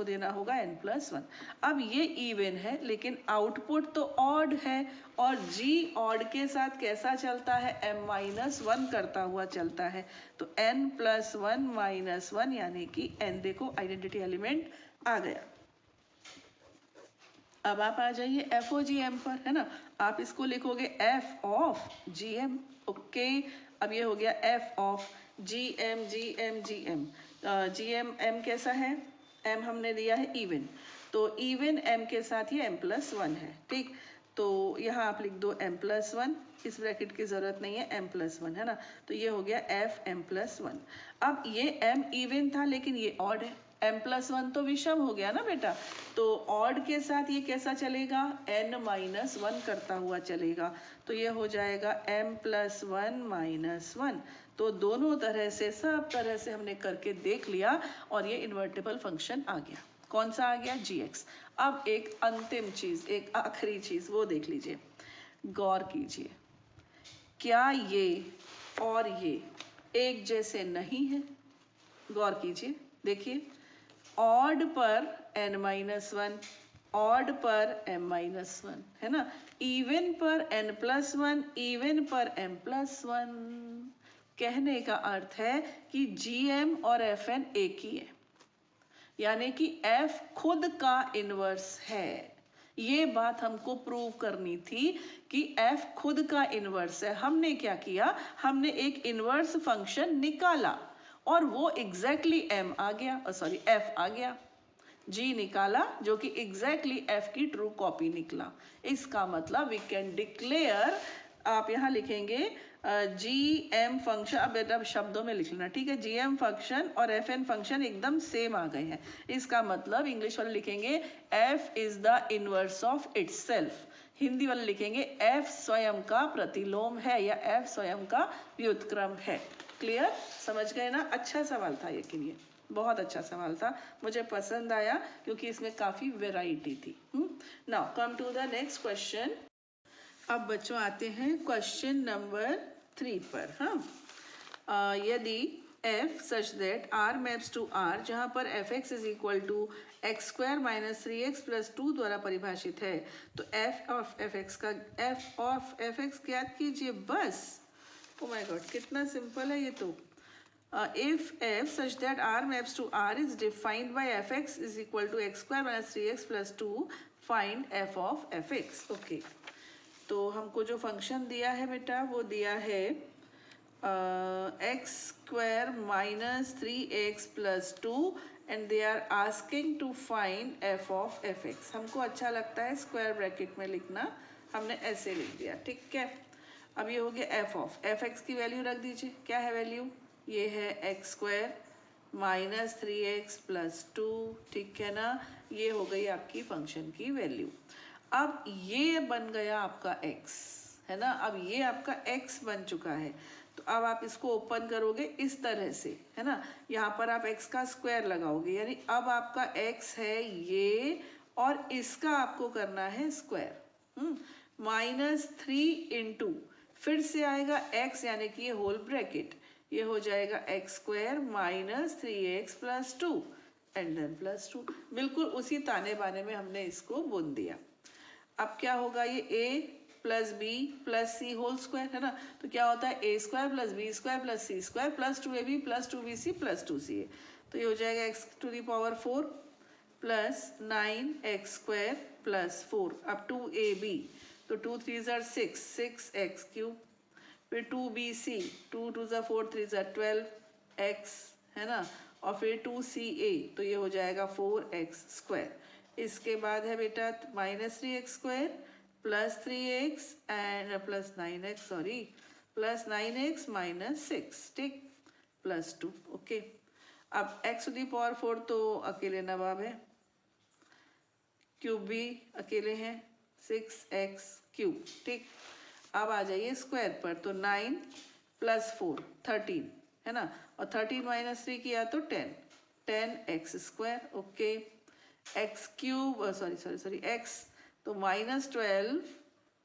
देना होगा n+1। अब ये इवन है लेकिन आउटपुट तो ऑड है, और g ऑड के साथ कैसा चलता है? m-1 करता हुआ चलता है। तो n+1 - 1 यानी कि n, देखो आइडेंटिटी एलिमेंट आ गया। अब आप आ जाइए FOGM पर, है ना। आप इसको लिखोगे f ऑफ GM। ओके, अब ये हो गया f of GM। GM m कैसा है? m हमने दिया है इवन, तो इवन m के साथ ये m+1 है, ठीक। तो यहाँ आप लिख दो m+1, इस ब्रैकेट की जरूरत नहीं है, m+1 है ना। तो ये हो गया f m+1। अब ये m इवन था लेकिन ये ऑड है, m+1 तो विषम हो गया ना बेटा, तो ऑड के साथ ये कैसा चलेगा? n-1 करता हुआ चलेगा। तो ये हो जाएगा m+1 - 1। तो दोनों तरह से, सब तरह से हमने करके देख लिया और ये इन्वर्टेबल फंक्शन आ गया। कौन सा आ गया? gx। अब एक अंतिम चीज, एक आखिरी चीज, वो देख लीजिए, गौर कीजिए। क्या ये और ये एक जैसे नहीं है? गौर कीजिए, देखिए, ऑड पर n-1, ऑड पर m-1, है ना। इवन पर n+1, इवन पर m+1। कहने का अर्थ है कि GM और FN एक ही है, यानी कि F खुद का इनवर्स है। ये बात हमको प्रूव करनी थी कि F खुद का इनवर्स है। हमने क्या किया? हमने एक इनवर्स फंक्शन निकाला और वो एग्जैक्टली M आ गया, सॉरी F आ गया। G निकाला जो कि एग्जैक्टली F की ट्रू कॉपी निकला। इसका मतलब वी कैन डिक्लेयर, आप यहाँ लिखेंगे GM फंक्शन, अब बेटा शब्दों में लिख लेना, ठीक है। GM फंक्शन और FN फंक्शन एकदम सेम आ गए हैं। इसका मतलब इंग्लिश वाले लिखेंगे F is the inverse of itself, Hindi वाले लिखेंगे F स्वयं का प्रतिलोम है या F स्वयं का व्युत्क्रम है। क्लियर? समझ गए ना? अच्छा सवाल था लेकिन ये बहुत अच्छा सवाल था, मुझे पसंद आया क्योंकि इसमें काफी वैरायटी थी। Now come to the next question. अब बच्चों आते हैं क्वेश्चन नंबर 3 पर। हाँ, यदि f such that r maps to r, जहाँ पर fx is equal to x² - 3x + 2 द्वारा परिभाषित है, तो f ऑफ fx ज्ञात कीजिए बस। ओ माय गॉड, कितना सिंपल है ये तो। If f such that r maps to r is defined by fx is equal to x² - 3x + 2, find f of fx। Okay, तो हमको जो फंक्शन दिया है बेटा वो दिया है x² - 3x + 2 and they are asking to find f of fx। हमको अच्छा लगता है स्क्वायर ब्रैकेट में लिखना, हमने ऐसे लिख दिया, ठीक है। अब ये हो गया f of fx की वैल्यू रख दीजिए। क्या है वैल्यू? ये है x² - 3x + 2, ठीक है ना। ये हो गई आपकी फंक्शन की वैल्यू। अब ये बन गया आपका x, है ना। अब ये आपका x बन चुका है, तो अब आप इसको ओपन करोगे इस तरह से, है ना। यहाँ पर आप x का स्क्वायर लगाओगे, यानी अब आपका x है ये, और इसका आपको करना है स्क्वायर। -3 इंटू, फिर से आएगा x, यानी कि ये होल ब्रैकेट, ये हो जाएगा x² - 3x + 2 एंड देन +2। बिल्कुल उसी ताने बाने में हमने इसको बुन दिया। अब क्या होगा? ये a + b + c whole square, है ना। तो क्या होता है? a² + b² + c² + 2ab + 2bc + 2ca। तो ये हो जाएगा x⁴ + 9x² + 4। अब 2ab, तो 2 3 are 6, 6x³। फिर 2bc, 2 2 4 3 12x, है ना। और फिर 2ca, तो ये हो जाएगा 4x²। इसके बाद है बेटा -3x² + 3x and +9x, sorry plus 9x minus 6, ठीक, प्लस 2। ओके, अब x टू दी पावर 4 तो अकेले नवाब है, क्यूब भी अकेले हैं, 6x क्यूब, ठीक। अब आ जाइए स्क्वायर पर, तो 9 प्लस 4 13 है ना, और 13 माइनस 3 किया तो 10x square. Okay, x cube sorry x, तो माइनस 12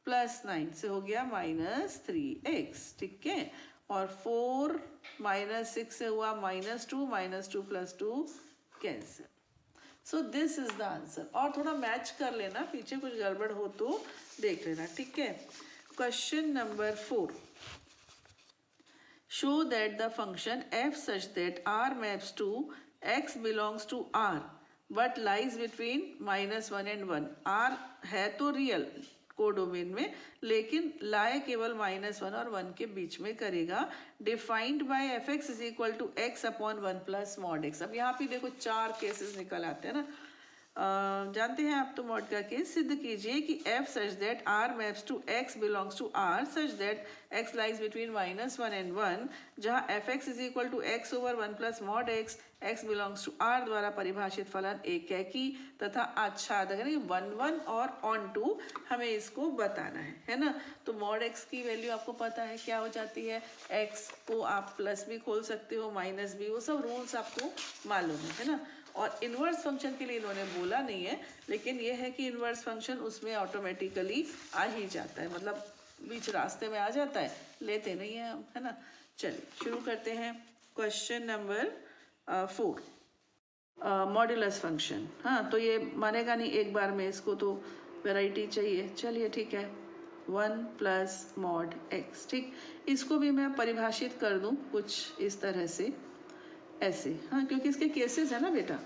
प्लस 9 से हो गया माइनस 3x, ठीक है। और 4 माइनस 6 से हुआ -2 plus 2 cancel. So this is the answer. और थोड़ा मैच कर लेना, पीछे कुछ गड़बड़ हो तो देख लेना, ठीक है। Question number 4, show that the function f such that r maps to x belongs to r but lies between -1 and 1। r है तो रियल कोडोमेन में, लेकिन लाए केवल -1 और 1 के बीच में करेगा। Defined by F x is equal to X upon 1 plus mod X. अब यहाँ पे देखो 4 केसेस निकल आते हैं ना, जानते हैं आप तो मॉड का केस। सिद्ध कीजिए कि f such that r maps to x belongs to r such that x lies between -1 and 1, जहाँ F x is equal to X over 1 plus mod X, x belongs to r द्वारा परिभाषित फलन एक है कि तथा आच्छादक 1 1 और ऑन टू हमें इसको बताना है ना। तो मॉड x की वैल्यू आपको पता है क्या हो जाती है, x को आप प्लस भी खोल सकते हो, माइनस भी, वो सब रूल्स आपको मालूम है ना। और इन्वर्स फंक्शन के लिए इन्होंने बोला नहीं है, लेकिन ये है कि इन्वर्स फंक्शन उसमें ऑटोमेटिकली आ ही जाता है, मतलब बीच रास्ते में आ जाता है, लेते नहीं है हम, है ना। चलिए शुरू करते हैं। Question number 4, modulus function. हाँ, तो ये मानेगा नहीं एक बार में, इसको तो वैरायटी चाहिए। चलिए ठीक है, 1 प्लस मॉड एक्स, ठीक। इसको भी मैं परिभाषित कर दूं कुछ इस तरह से, ऐसे, हाँ, क्योंकि इसके केसेस है ना बेटा।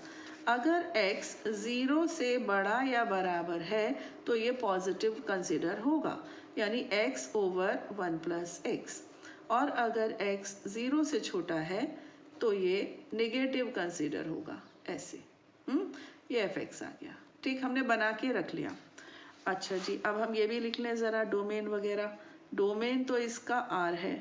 अगर x 0 से बड़ा या बराबर है तो ये पॉजिटिव कंसिडर होगा, यानी x ओवर 1 प्लस एक्स। और अगर x 0 से छोटा है तो ये नेगेटिव कंसिडर होगा, ऐसे। ये fx आ गया, ठीक, हमने बना के रख लिया। अच्छा जी, अब हम ये भी लिख लें ज़रा डोमेन वगैरह। डोमेन तो इसका r है।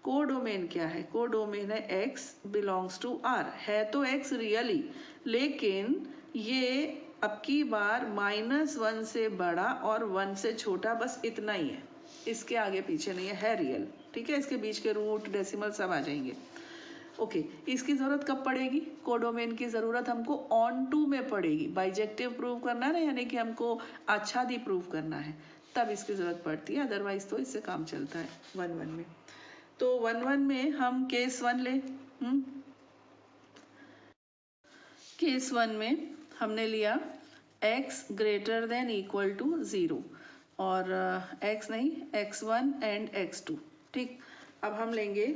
कोडोमेन क्या है, कोडोमेन है x बिलोंग्स टू r, है तो x रियली, लेकिन ये अब की बार -1 से बड़ा और 1 से छोटा, बस इतना ही है, इसके आगे पीछे नहीं है रियल, ठीक है। इसके बीच के रूट डेसिमल सब आ जाएंगे। ओके, इसकी जरूरत कब पड़ेगी, कोडोमेन की जरूरत हमको ऑन टू में पड़ेगी। बाइजेक्टिव प्रूव करना है ना, यानी कि हमको आच्छादी प्रूव करना है, तब इसकी जरूरत पड़ती है, अदरवाइज तो इससे काम चलता है 1 1 में। तो 1 1 में हम केस 1 ले। केस 1 में हमने लिया x greater than equal to 0 और x नहीं, x1 एंड x2, ठीक। अब हम लेंगे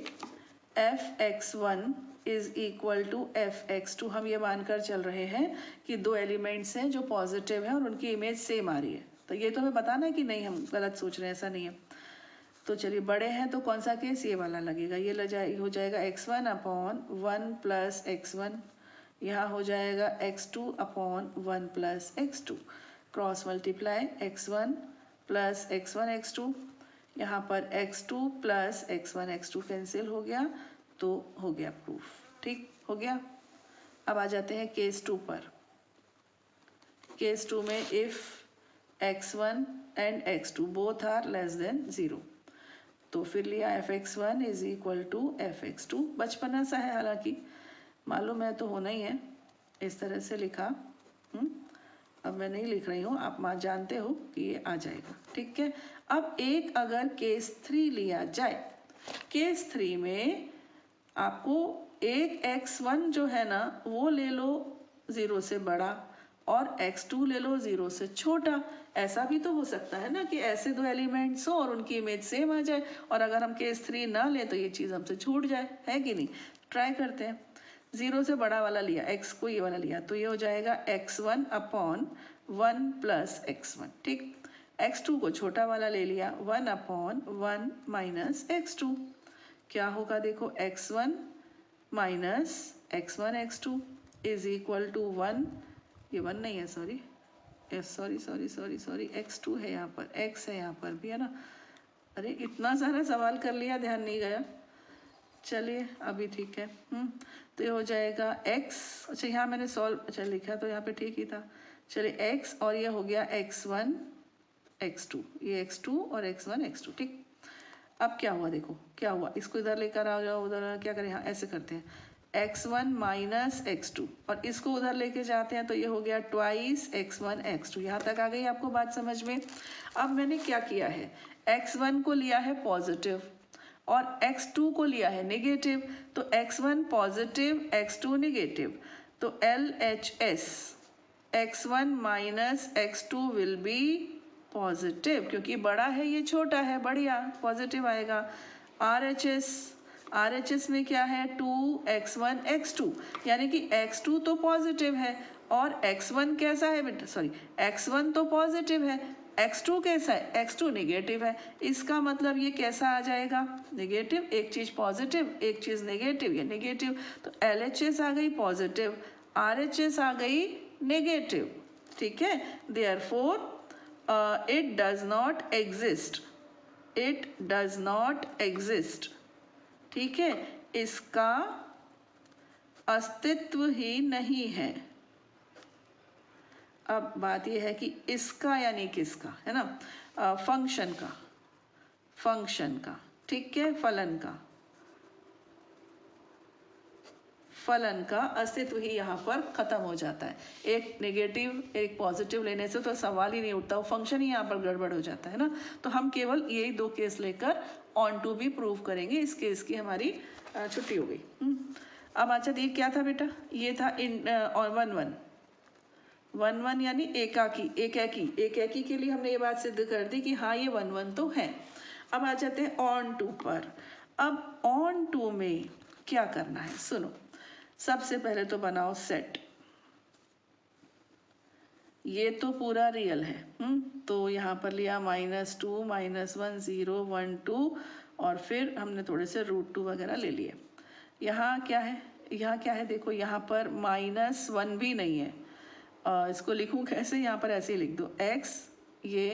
f(x1) is equal to f(x2)। हम ये मानकर चल रहे हैं कि दो एलिमेंट्स हैं जो पॉजिटिव हैं और उनकी इमेज सेम आ रही है। तो ये तो हमें बताना है कि नहीं हम गलत सोच रहे हैं, ऐसा नहीं है। तो चलिए, बड़े हैं तो कौन सा केस, ये वाला लगेगा। ये हो जाएगा x1 अपॉन 1 प्लस x1, यहाँ हो जाएगा x2 upon 1 plus x2, cross multiply x1 plus x1 x2, यहाँ पर x2 plus x1 x2 cancel हो गया, तो हो गया प्रूफ, ठीक हो गया। अब आ जाते हैं केस 2 पर। केस 2 में if x1 and x2 both are less than 0, तो फिर लिया f(x1) is equal to f(x2)। बचपना सा है, हालांकि मालूम है तो होना ही है, इस तरह से लिखा। अब मैं नहीं लिख रही हूँ, आप जानते हो कि ये आ जाएगा, ठीक है। अब एक अगर केस 3 लिया जाए, केस 3 में आपको एक x1 जो है ना वो ले लो 0 से बड़ा और x2 ले लो 0 से छोटा। ऐसा भी तो हो सकता है ना कि ऐसे दो एलिमेंट्स हो और उनकी इमेज सेम आ जाए, और अगर हम केस 3 ना ले तो ये चीज़ हमसे छूट जाए, है कि नहीं। ट्राई करते हैं। 0 से बड़ा वाला लिया, x को ये वाला लिया, तो ये हो जाएगा x1 अपॉन 1 प्लस x1, ठीक। x2 को छोटा वाला ले लिया, 1 अपॉन 1 माइनस x2। क्या होगा देखो, x1 minus x1 x2 is equal to 1, ये 1 नहीं है, सॉरी x2 है यहाँ पर, x है यहाँ पर भी, है ना। अरे इतना सारा सवाल कर लिया, ध्यान नहीं गया। चलिए अभी ठीक है। तो ये हो जाएगा x, अच्छा यहाँ मैंने सॉल्व अच्छा लिखा तो यहाँ पे ठीक ही था। चलिए x और ये हो गया x1 x2, ये x2 और x1 x2, ठीक। अब क्या हुआ, देखो क्या हुआ, इसको इधर लेकर आ जाओ, उधर क्या करें, हाँ ऐसे करते हैं, x1 माइनस x2 और इसको उधर लेके जाते हैं तो ये हो गया ट्वाइस x1 x2। यहाँ तक आ गई आपको बात समझ में। अब मैंने क्या किया है, x1 को लिया है पॉजिटिव और x2 को लिया है नेगेटिव, तो x1 पॉजिटिव x2 नेगेटिव, तो LHS x1 minus x2 will be positive, क्योंकि बड़ा है ये छोटा है, बढ़िया पॉजिटिव आएगा। RHS में क्या है 2x1 x2, यानी कि x2 तो पॉजिटिव है और x1 कैसा है बेटा, सॉरी x1 तो पॉजिटिव है, x2 कैसा है, x2 नेगेटिव है। इसका मतलब ये कैसा आ जाएगा, नेगेटिव, एक चीज पॉजिटिव एक चीज नेगेटिव, ये नेगेटिव, तो LHS आ गई पॉजिटिव, RHS आ गई नेगेटिव, ठीक है। Therefore it does not exist, it does not exist, ठीक है, इसका अस्तित्व ही नहीं है। अब बात यह है कि इसका यानी किसका, है ना, फंक्शन का, ठीक है, फलन का अस्तित्व ही यहाँ पर खत्म हो जाता है। एक नेगेटिव एक पॉजिटिव लेने से तो सवाल ही नहीं उठता, वो फंक्शन ही यहाँ पर गड़बड़ हो जाता है ना। तो हम केवल यही दो केस लेकर ऑन टू भी प्रूव करेंगे, इस केस की हमारी छुट्टी हो गई। अब अच्छा ये क्या था बेटा, ये था इन 1 1 यानी एकाकी के लिए हमने ये बात सिद्ध कर दी कि हाँ ये 1 1 तो है। अब आ जाते हैं ऑन टू पर। अब ऑन टू में क्या करना है, सुनो, सबसे पहले तो बनाओ सेट, ये तो पूरा रियल है, तो यहाँ पर लिया -2 -1 0 1 2 और फिर हमने थोड़े से √2 वगैरह ले लिए। यहाँ क्या है, देखो यहाँ पर -1 भी नहीं है, इसको लिखूं कैसे, यहाँ पर ऐसे ही लिख दो, x ये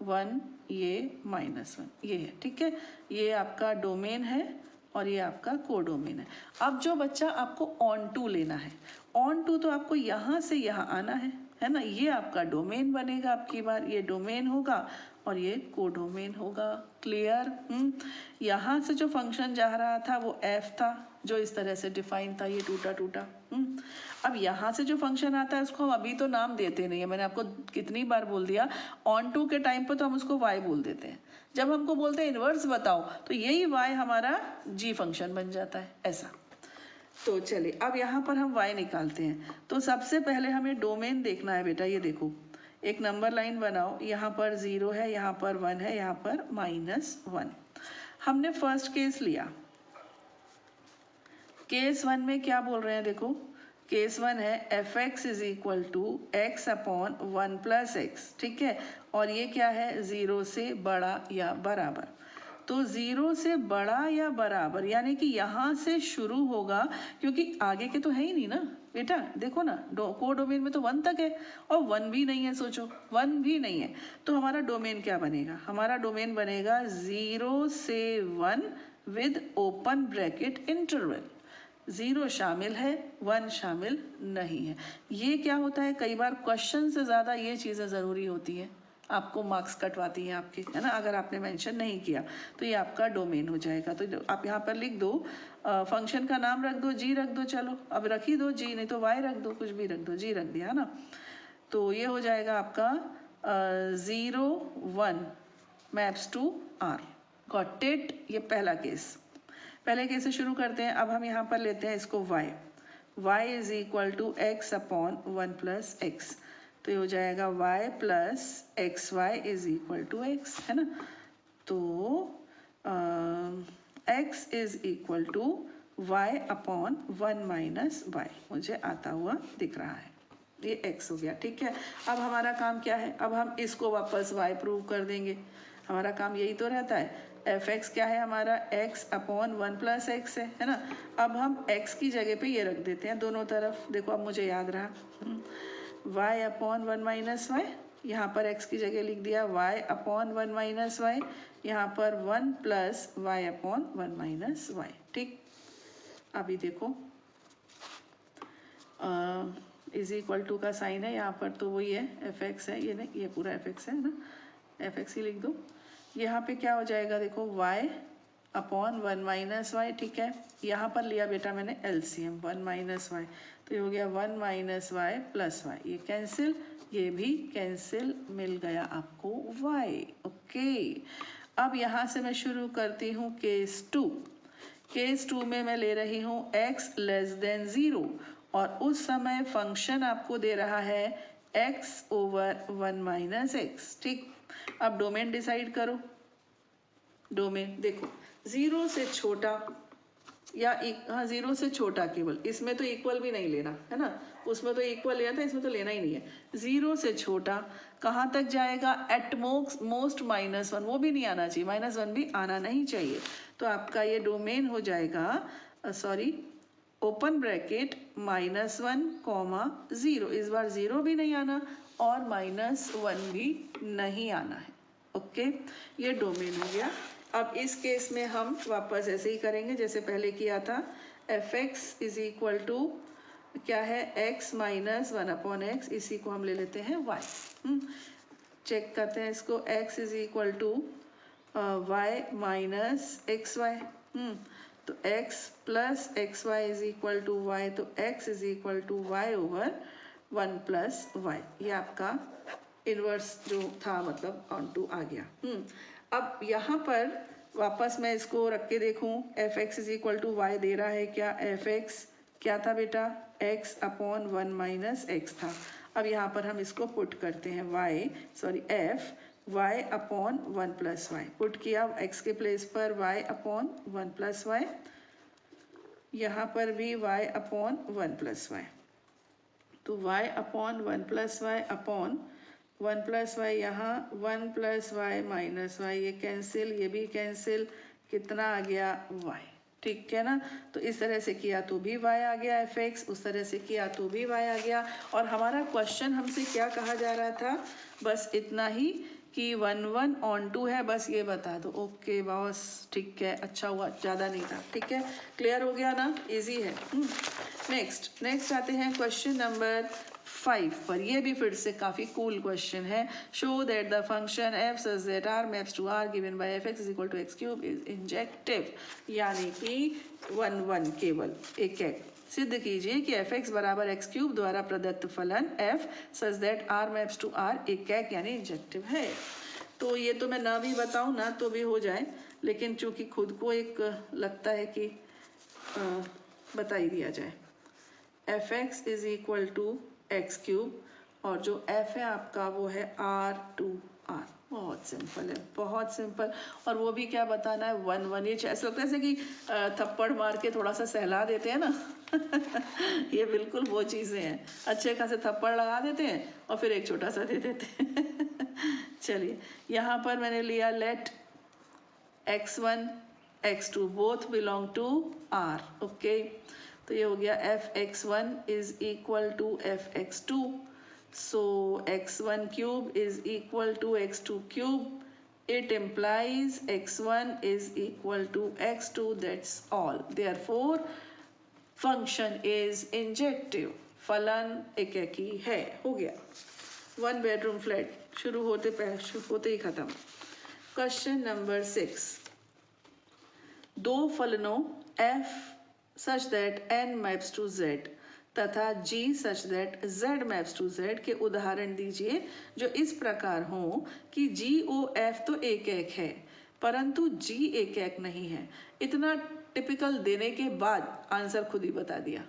1 ये -1 ये है, ठीक है, ये आपका डोमेन है और ये आपका कोडोमेन है। अब जो बच्चा आपको ऑन टू लेना है, ऑन टू तो आपको यहाँ से यहाँ आना है ना, ये आपका डोमेन बनेगा, आपकी बार ये डोमेन होगा और ये कोडोमेन होगा। क्लियर। यहाँ से जो फंक्शन जा रहा था वो f था, जो इस तरह से डिफाइन था, ये टूटा। अब यहाँ से जो फंक्शन आता है उसको हम अभी तो नाम देते नहीं है, मैंने आपको कितनी बार बोल दिया, ऑन टू के टाइम पर तो हम उसको y बोल देते हैं, जब हमको बोलते हैं इनवर्स बताओ तो यही y हमारा g फंक्शन बन जाता है, ऐसा। तो चलिए अब यहाँ पर हम y निकालते हैं। तो सबसे पहले हमें डोमेन देखना है बेटा, ये देखो एक नंबर लाइन बनाओ, यहाँ पर 0 है, यहाँ पर 1 है, यहाँ पर -1। हमने फर्स्ट केस लिया, केस 1 में क्या बोल रहे हैं, देखो केस 1 है fx is equal to x upon 1 plus x, ठीक है, और ये क्या है 0 से बड़ा या बराबर। तो 0 से बड़ा या बराबर यानी कि यहाँ से शुरू होगा, क्योंकि आगे के तो है ही नहीं ना बेटा, देखो ना कोडोमेन में तो 1 तक है और 1 भी नहीं है, सोचो 1 भी नहीं है, तो हमारा डोमेन क्या बनेगा, हमारा डोमेन बनेगा 0 से 1 विद ओपन ब्रैकेट इंटरवल, 0 शामिल है 1 शामिल नहीं है। ये क्या होता है, कई बार क्वेश्चन से ज़्यादा ये चीज़ें ज़रूरी होती है, आपको मार्क्स कटवाती हैं आपके, है ना, अगर आपने मेंशन नहीं किया तो ये आपका डोमेन हो जाएगा। तो आप यहाँ पर लिख दो, फंक्शन का नाम रख दो, जी रख दो, चलो अब रख ही दो जी, नहीं तो वाई रख दो, कुछ भी रख दो, जी रख दिया, है ना। तो ये हो जाएगा आपका 0 1 maps to R, got it. ये पहला केस, पहले केस से शुरू करते हैं। अब हम यहाँ पर लेते हैं इसको y is equal to x upon 1 plus x, तो ये हो जाएगा y plus xy is equal to x, है ना। तो x is equal to y upon 1 minus y, मुझे आता हुआ दिख रहा है, ये x हो गया, ठीक है। अब हमारा काम क्या है, अब हम इसको वापस y प्रूव कर देंगे, हमारा काम यही तो रहता है। fx क्या है हमारा, x अपॉन 1 प्लस x है ना। अब हम x की जगह पे ये रख देते हैं दोनों तरफ, देखो अब मुझे याद रहा, y अपॉन 1 माइनस y, यहाँ पर x की जगह लिख दिया y अपॉन 1 माइनस वाई, यहाँ पर 1 plus Y upon 1 minus Y. ठीक, अभी देखो इज इक्वल टू का साइन है यहाँ पर, तो वही है एफ एक्स है, ये नहीं, ये पूरा एफ एक्स है ना, एफ एक्स ही लिख दो। यहाँ पे क्या हो जाएगा देखो y अपॉन 1 माइनस वाई। ठीक है, यहाँ पर लिया बेटा मैंने एलसीएम 1 माइनस वाई, तो ये हो गया 1 माइनस वाई प्लस वाई, ये कैंसिल, ये भी कैंसिल, मिल गया आपको y। ओके, अब यहाँ से मैं शुरू करती हूँ केस 2। केस 2 में मैं ले रही हूँ x लेस देन 0 और उस समय फंक्शन आपको दे रहा है x ओवर 1 माइनस एक्स। ठीक, अब डोमेन डिसाइड करो। डोमेन देखो 0 से छोटा या हाँ 0 से छोटा, केवल इसमें तो इक्वल भी नहीं लेना है ना, उसमें तो इक्वल लेना था, इसमें तो लेना ही नहीं है। 0 से छोटा कहाँ तक जाएगा, एट मोस्ट -1, वो भी नहीं आना चाहिए, -1 भी आना नहीं चाहिए। तो आपका ये डोमेन हो जाएगा, सॉरी ओपन ब्रैकेट -1, -0, इस बार 0 भी नहीं आना और -1 भी नहीं आना है। ओके, ये डोमेन हो गया। अब इस केस में हम वापस ऐसे ही करेंगे जैसे पहले किया था। F x is equal to क्या है, x माइनस 1 अपॉन एक्स, इसी को हम ले लेते हैं y। चेक करते हैं इसको, x is equal to Y minus X Y. तो x plus X Y is equal to Y, तो x is equal to Y over 1 plus Y. ये आपका इनवर्स जो था, मतलब ऑन टू आ गया। अब यहाँ पर वापस मैं इसको रख के देखूं, F x is equal to Y दे रहा है क्या, एफ एक्स क्या था बेटा, x अपॉन 1 माइनस एक्स था। अब यहाँ पर हम इसको पुट करते हैं, F y upon 1 plus Y put किया, x के प्लेस पर y अपॉन 1 प्लस वाई, यहाँ पर भी y अपॉन 1 प्लस वाई, तो y upon 1 plus Y upon 1 plus Y, यहाँ 1 प्लस वाई माइनस वाई, ये कैंसिल, ये भी कैंसिल, कितना आ गया y। ठीक है ना, तो इस तरह से किया तो भी y आ गया एफ एक्स, उस तरह से किया तो भी y आ गया। और हमारा क्वेश्चन हमसे क्या कहा जा रहा था, बस इतना ही कि 1 1 ऑन 2 है, बस ये बता दो। ओके बॉस, ठीक है, अच्छा हुआ, ज़्यादा नहीं था। ठीक है, क्लियर हो गया ना, इजी है। नेक्स्ट आते हैं क्वेश्चन नंबर 5 पर। ये भी फिर से काफी कूल क्वेश्चन है। Show that the function f such that r maps to r given by fx is equal to x cube is injective, यानी कि 1 1 केवल एक सिद्ध कीजिए कि fx बराबर x क्यूब द्वारा प्रदत्त फलन f such that r maps to r एक यानी इंजेक्टिव है। तो ये तो मैं ना भी बताऊं ना तो भी हो जाए, लेकिन चूंकि खुद को एक लगता है कि बता ही दिया जाए। F x is equal to X cube और जो f है आपका वो है r/r। बहुत सिंपल है, बहुत सिंपल। और वो भी क्या बताना है, 1 1। ये ऐसा लगता है जैसे कि थप्पड़ मार के थोड़ा सा सहला देते हैं ना ये बिल्कुल वो चीज़ें हैं, अच्छे खासे थप्पड़ लगा देते हैं और फिर एक छोटा सा दे देते हैं चलिए, यहाँ पर मैंने लिया let x1 x2 both belong to r। Okay, तो ये हो गया F X one is equal to F X two, so x1 cube is equal to x2 cube. It implies x1 is equal to x2, that's all. Therefore function is injective, फलन एकेकी है। हो गया, 1 bedroom flat शुरू होते ही खत्म। Question number 6, दो फलनों f such that n maps to z तथा g such that z maps to z के उदाहरण दीजिए जो इस प्रकार हो कि GOF तो एक है परंतु G एक नहीं है। इतना टिपिकल देने के बाद आंसर खुद ही बता दिया।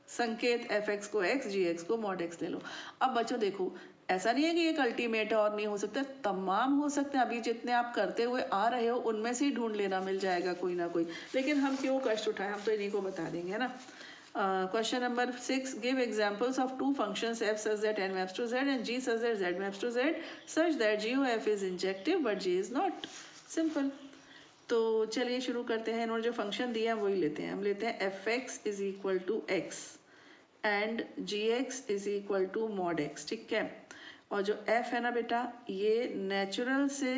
संकेत fx को x, gx को mod x ले लो। अब बच्चों देखो, ऐसा नहीं है कि एक अल्टीमेट है और नहीं हो सकता, तमाम हो सकते हैं। अभी जितने आप करते हुए आ रहे हो उनमें से ही ढूंढ लेना, मिल जाएगा कोई ना कोई। लेकिन हम क्यों कष्ट उठाएं, हम तो इन्हीं को बता देंगे ना। Question number 6, give examples of two functions f such that n maps to z and g such that z maps to z such that GOF is injective but g is not। Simple. तो चलिए शुरू करते हैं। इन्होंने जो function दिया है वही लेते हैं। हम लेते हैं fx is equal to x and gx is equal to mod x। ठीक है, और जो f है ना बेटा, ये नेचुरल से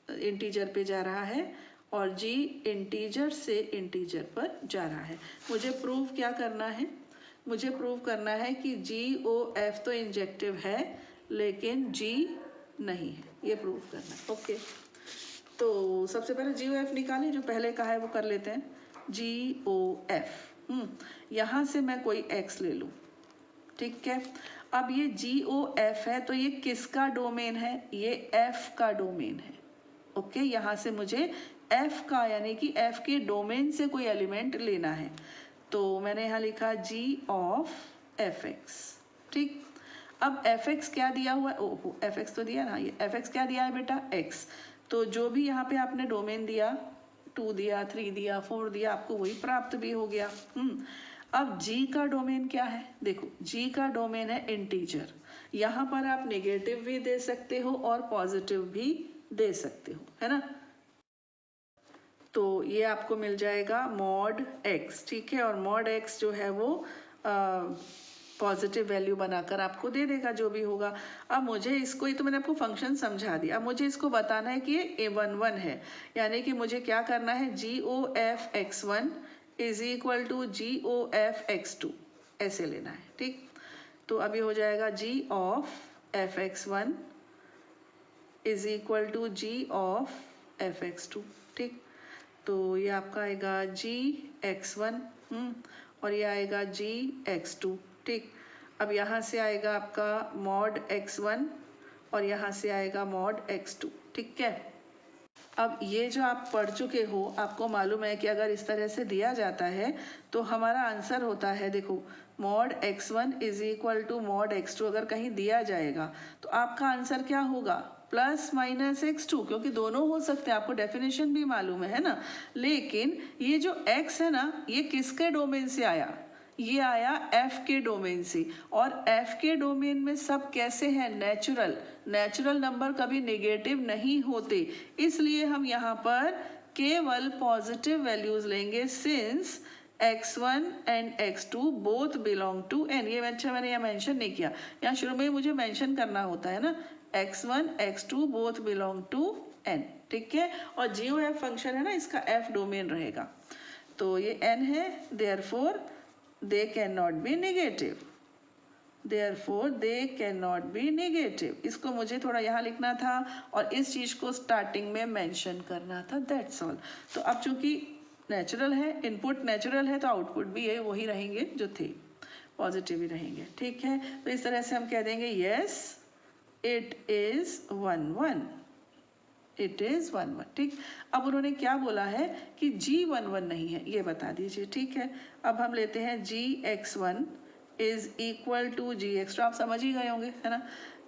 इंटीजर पे जा रहा है और g इंटीजर से इंटीजर पर जा रहा है। मुझे प्रूव क्या करना है? मुझे प्रूव करना है कि GOF तो इंजेक्टिव है लेकिन G नहीं है, ये प्रूव करना है। ओके, तो सबसे पहले GOF निकालें, जो पहले का है वो कर लेते हैं। GOF, यहाँ से मैं कोई x ले लूँ, ठीक है। अब ये GOF है तो ये किसका डोमेन है? ये F का डोमेन है। ओके, यहाँ से मुझे F का यानी कि F के डोमेन से कोई एलिमेंट लेना है, तो मैंने यहाँ लिखा G ऑफ fx, ठीक। अब fx क्या दिया हुआ है? ओहो, fx तो दिया ना, ये fx क्या दिया है बेटा? x। तो जो भी यहाँ पे आपने डोमेन दिया, 2 दिया, 3 दिया, 4 दिया, आपको वही प्राप्त भी हो गया। अब g का डोमेन क्या है? देखो, g का डोमेन है इंटीजर। यहाँ पर आप नेगेटिव भी दे सकते हो और पॉजिटिव भी दे सकते हो, है ना। तो ये आपको मिल जाएगा मॉड x, ठीक है। और मॉड x जो है वो पॉजिटिव वैल्यू बनाकर आपको दे देगा जो भी होगा। अब मुझे इसको, ये तो मैंने आपको फंक्शन समझा दिया, अब मुझे इसको बताना है कि ये a11 है, यानी कि मुझे क्या करना है? GOF x1 is equal to GOF x2, ऐसे लेना है, ठीक। तो अभी हो जाएगा G of fx1 is equal to G of fx2, ठीक। तो ये आपका आएगा GX1 और ये आएगा GX2, ठीक। अब यहाँ से आएगा आपका मॉड x1 और यहाँ से आएगा मॉड x2, ठीक है। अब ये जो आप पढ़ चुके हो, आपको मालूम है कि अगर इस तरह से दिया जाता है तो हमारा आंसर होता है, देखो, mod x1 is equal to mod x2 अगर कहीं दिया जाएगा तो आपका आंसर क्या होगा? प्लस माइनस x2, क्योंकि दोनों हो सकते हैं, आपको डेफिनेशन भी मालूम है ना। लेकिन ये जो x है ना, ये किसके डोमेन से आया? ये आया f के डोमेन से, और f के डोमेन में सब कैसे हैं? नेचुरल। नेचुरल नंबर कभी नेगेटिव नहीं होते, इसलिए हम यहाँ पर केवल पॉजिटिव वैल्यूज लेंगे, since x1 and x2 both belong to n। ये मैंने यहाँ मेंशन नहीं किया, यहाँ शुरू में मुझे मेंशन करना होता है ना, x1 x2 both belong to n, ठीक है। और GOF फंक्शन है ना, इसका f डोमेन रहेगा, तो ये n है, therefore they cannot be negative, therefore they cannot be negative। इसको मुझे थोड़ा यहाँ लिखना था और इस चीज को स्टार्टिंग में मेंशन करना था, दैट्स ऑल। तो अब चूंकि नेचुरल है, इनपुट नेचुरल है, तो आउटपुट भी ये वही रहेंगे जो थे, पॉजिटिव ही रहेंगे, ठीक है। तो इस तरह से हम कह देंगे yes it is 1 1, it is 1 1, ठीक। अब उन्होंने क्या बोला है कि G11 नहीं है, ये बता दीजिए, ठीक है। अब हम लेते हैं GX1 is equal to GX2, आप समझ ही गए होंगे, है ना।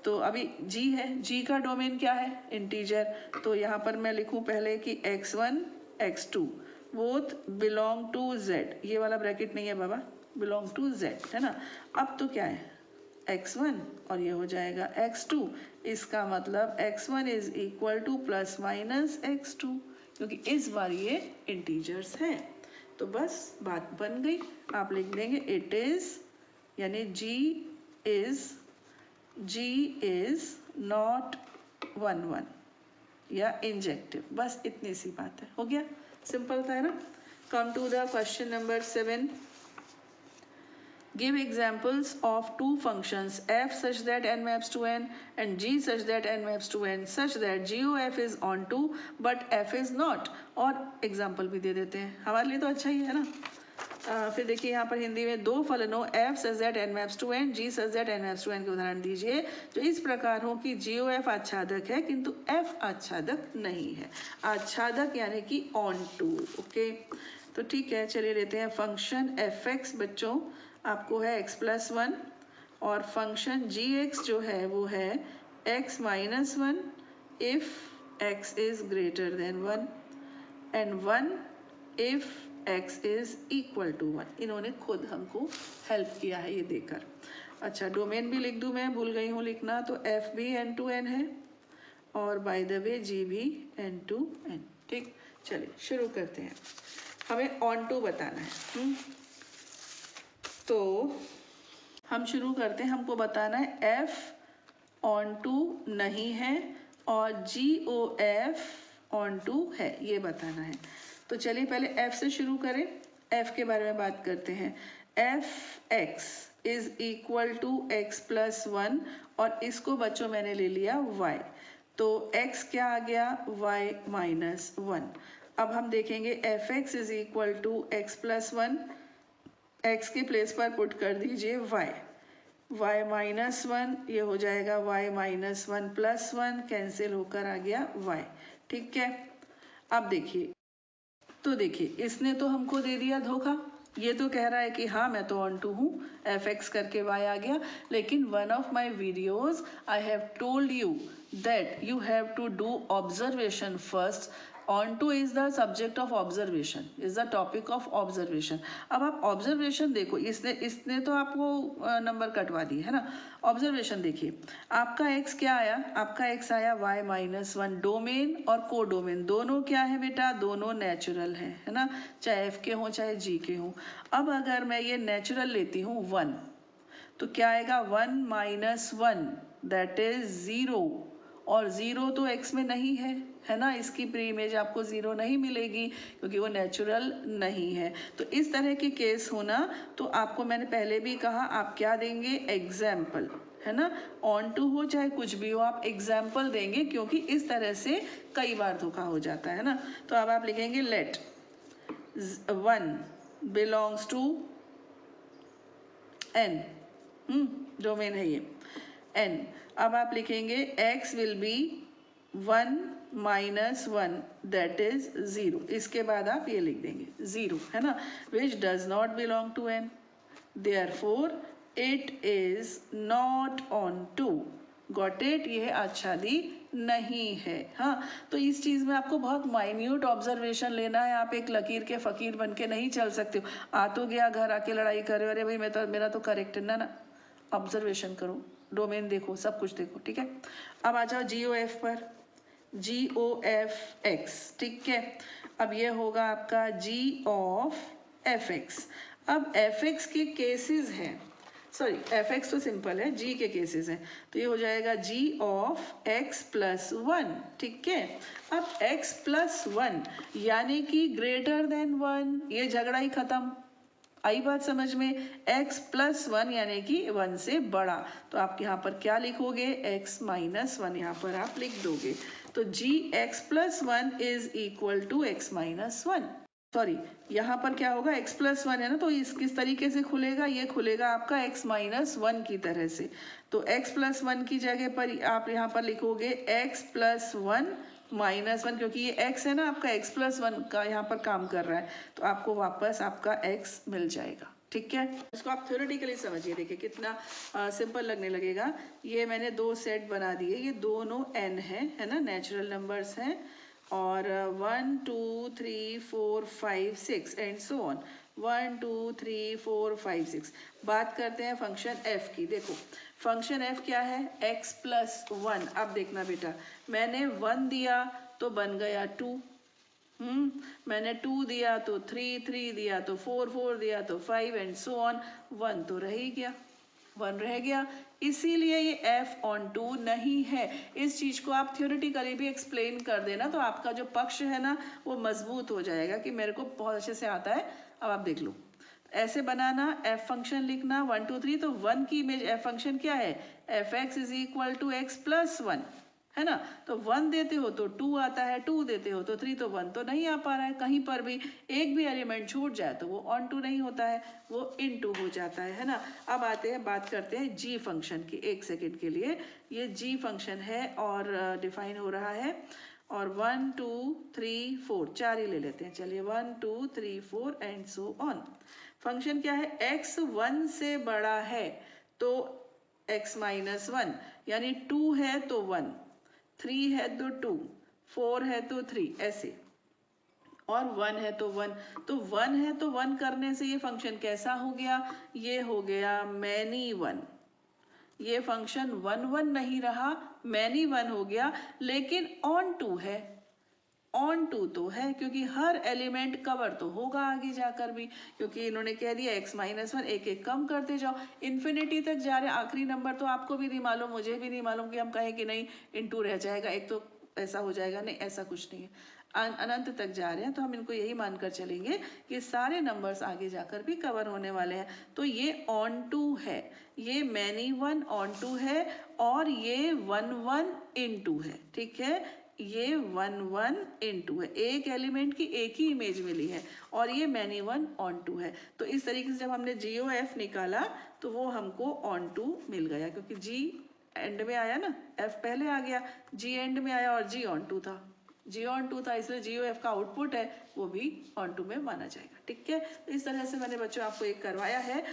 तो अभी G है, G का डोमेन क्या है? इंटीजर। तो यहाँ पर मैं लिखूं पहले कि x1 x2 both belong to Z, ये वाला ब्रैकेट नहीं है बाबा, बिलोंग टू Z, है ना। अब तो क्या है? x1 और ये हो जाएगा x2, इसका मतलब x1 is equal two plus minus x2, क्योंकि इस बार ये इंटीजर्स हैं। तो बस बात बन गई, आप लिख देंगे इट इज, यानी G इज नॉट 1 1 या इंजेक्टिव, बस इतनी सी बात है, हो गया, सिंपल था, है ना। Come to the question number 7। Give examples of two functions f such that n maps to n and g such that n maps to n such that GOF is onto but f is not। और example भी दे देते हैं, हमारे लिए तो अच्छा ही है ना। फिर देखिए यहाँ पर हिंदी में, दो फलनों f such that n maps to n, g such that n maps to n के उदाहरण दीजिए जो इस प्रकार हो कि GOF आच्छादक है किंतु f आच्छादक नहीं है। आच्छादक यानी कि onto, ओके। तो ठीक है, चलिए लेते हैं फंक्शन fx, बच्चों आपको है x+1, और फंक्शन gx जो है वो है x-1 if x is greater than 1 and 1 if x is equal to 1। इन्होंने खुद हमको हेल्प किया है ये देकर। अच्छा, डोमेन भी लिख दूं, मैं भूल गई हूँ लिखना, तो f भी n2n है और बाय द वे g भी n2n, ठीक। चलिए शुरू करते हैं, हमें ऑन टू बताना है। तो हम शुरू करते हैं, हमको बताना है f ऑन टू नहीं है और GOF ऑन टू है, ये बताना है। तो चलिए पहले F से शुरू करें, F के बारे में बात करते हैं। Fx is equal to x plus 1 और इसको बच्चों मैंने ले लिया y, तो x क्या आ गया y माइनस 1। अब हम देखेंगे Fx is equal to x plus 1, x के प्लेस पर पुट कर दीजिए y माइनस 1, ये हो जाएगा y माइनस 1 प्लस 1, कैंसिल होकर आ गया y। ठीक है, अब देखिए, तो देखिए इसने तो हमको दे दिया धोखा, ये तो कह रहा है कि हाँ मैं तो ऑन टू हूँ, fx करके y आ गया, लेकिन one of my videos I have told you that you have to do observation first. Onto is the subject of observation, is the topic of observation. अब आप observation देखो, इसने तो आपको नंबर कटवा दिए है ना। ऑब्जर्वेशन देखिए, आपका x क्या आया, आपका x आया y माइनस 1। डोमेन और कोडोमेन दोनों क्या है बेटा, दोनों नेचुरल है ना, चाहे f के हों चाहे g के हों। अब अगर मैं ये नेचुरल लेती हूँ 1, तो क्या आएगा 1 माइनस 1 दैट इज 0, और 0 तो x में नहीं है ना, इसकी प्री इमेज आपको 0 नहीं मिलेगी क्योंकि वो नेचुरल नहीं है। तो इस तरह के केस होना, तो आपको मैंने पहले भी कहा आप क्या देंगे, एग्जाम्पल, है ना। ऑन टू हो चाहे कुछ भी हो, आप एग्जाम्पल देंगे, क्योंकि इस तरह से कई बार धोखा हो जाता है ना। तो अब आप लिखेंगे let 1 belongs to n, domain है ये n। अब आप लिखेंगे x will be 1 minus 1 that is 0, इसके बाद आप ये लिख देंगे 0, है ना, which does not belong to n, therefore it is not onto. Got it, ये आच्छादी नहीं है। हाँ, तो इस चीज में आपको बहुत माइन्यूट ऑब्जर्वेशन लेना है, आप एक लकीर के फकीर बन के नहीं चल सकते हो। आ तो गया घर आके लड़ाई करे, अरे भाई मेरा तो करेक्ट है ना। ऑब्जर्वेशन करो, डोमेन देखो, सब कुछ देखो, ठीक है। अब आ जाओ GOF पर, GOF(x), ठीक है। अब ये होगा आपका G ऑफ fx। अब fx के केसेस हैं, सॉरी fx तो सिंपल है, g के केसेस हैं, तो ये हो जाएगा G ऑफ x प्लस 1, ठीक है। अब x प्लस 1 यानी कि ग्रेटर देन 1, ये झगड़ा ही खत्म। आई बात समझ में, x प्लस 1 यानी कि 1 से बड़ा, तो आप यहाँ पर क्या लिखोगे, x माइनस 1 यहाँ पर आप लिख दोगे। तो g x plus 1 is equal to x minus 1, sorry यहाँ पर क्या होगा, x प्लस 1 है ना, तो इस किस तरीके से खुलेगा, ये खुलेगा आपका x माइनस 1 की तरह से। तो x प्लस 1 की जगह पर आप यहाँ पर लिखोगे x प्लस 1 माइनस 1, क्योंकि ये x है ना आपका, x प्लस 1 का यहाँ पर काम कर रहा है, तो आपको वापस आपका x मिल जाएगा, ठीक है। इसको आप थ्योरेटिकली समझिए, देखिए कितना सिंपल लगने लगेगा। ये मैंने दो सेट बना दिए, ये दोनों n है ना, नेचुरल नंबर्स हैं, और 1 2 3 4 5 6 एंड सो ऑन, 1 2 3 4 5 6। बात करते हैं फंक्शन f की। देखो फंक्शन f क्या है, x प्लस 1। अब देखना बेटा, मैंने 1 दिया तो बन गया 2, मैंने 2 दिया तो 3, 3 दिया तो 4, 4 दिया तो 5 एंड सो ऑन, 1 तो रह ही गया, 1 रह गया, इसीलिए ये f ऑन टू नहीं है। इस चीज को आप थ्योरेटिकली भी एक्सप्लेन कर देना, तो आपका जो पक्ष है ना वो मजबूत हो जाएगा कि मेरे को बहुत अच्छे से आता है। अब आप देख लो, ऐसे बनाना, f फंक्शन लिखना 1 2 3, तो 1 की इमेज f फंक्शन क्या है, fx is equal to x plus 1, है ना। तो 1 देते हो तो 2 आता है, 2 देते हो तो 3, तो 1 तो नहीं आ पा रहा है, कहीं पर भी एक भी एलिमेंट छूट जाए तो वो ऑन टू नहीं होता है, वो इन टू हो जाता है ना। अब आते हैं, बात करते हैं g फंक्शन की, एक सेकेंड के लिए। ये g फंक्शन है और डिफाइन हो रहा है, और 1 2 3 4 4 ही ले लेते हैं, चलिए 1 2 3 4 एंड सो ऑन। फंक्शन क्या है, x 1 से बड़ा है तो x माइनस 1, यानी 2 है तो 1, 3 है तो 2, 4 है तो 3, ऐसे, और 1 है तो 1। तो 1 है तो 1 करने से ये फंक्शन कैसा हो गया, ये हो गया मैनी 1। ये फंक्शन 1 1 नहीं रहा, मैनी 1 हो गया, लेकिन ऑन टू है। ऑन टू तो है क्योंकि हर एलिमेंट कवर तो होगा आगे जाकर भी, क्योंकि इन्होंने कह दिया x-1 एक एक कम करते जाओ, इन्फिनिटी तक जा रहे हैं। आखिरी नंबर तो आपको भी नहीं मालूम, मुझे भी नहीं मालूम कि हम कहें कि नहीं इनटू रह जाएगा, एक तो ऐसा हो जाएगा, नहीं ऐसा कुछ नहीं है। अनंत तक जा रहे हैं तो हम इनको यही मानकर चलेंगे कि सारे नंबर्स आगे जाकर भी कवर होने वाले हैं। तो ये ऑन टू है, ये मैनी वन ऑन टू है, और ये 1 1 इनटू है। ठीक है, ये 1 1 इनटू है, एक एलिमेंट की एक ही इमेज मिली है, और ये मैनी वन ऑन टू है। तो इस तरीके से जब हमने GOF निकाला तो वो हमको ऑन टू मिल गया, क्योंकि G एंड में आया ना, F पहले आ गया, G एंड में आया और G ऑन टू था, G ऑन टू था, इसलिए GOF का आउटपुट है वो भी ऑन टू में माना जाएगा। ठीक है, तो इस तरह से मैंने बच्चों आपको एक करवाया है।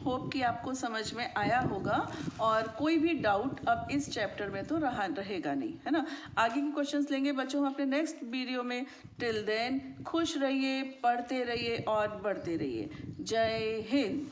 होप कि आपको समझ में आया होगा, और कोई भी डाउट अब इस चैप्टर में तो रहेगा नहीं, है ना। आगे के क्वेश्चंस लेंगे बच्चों हम अपने नेक्स्ट वीडियो में। टिल देन खुश रहिए, पढ़ते रहिए और बढ़ते रहिए। जय हिंद।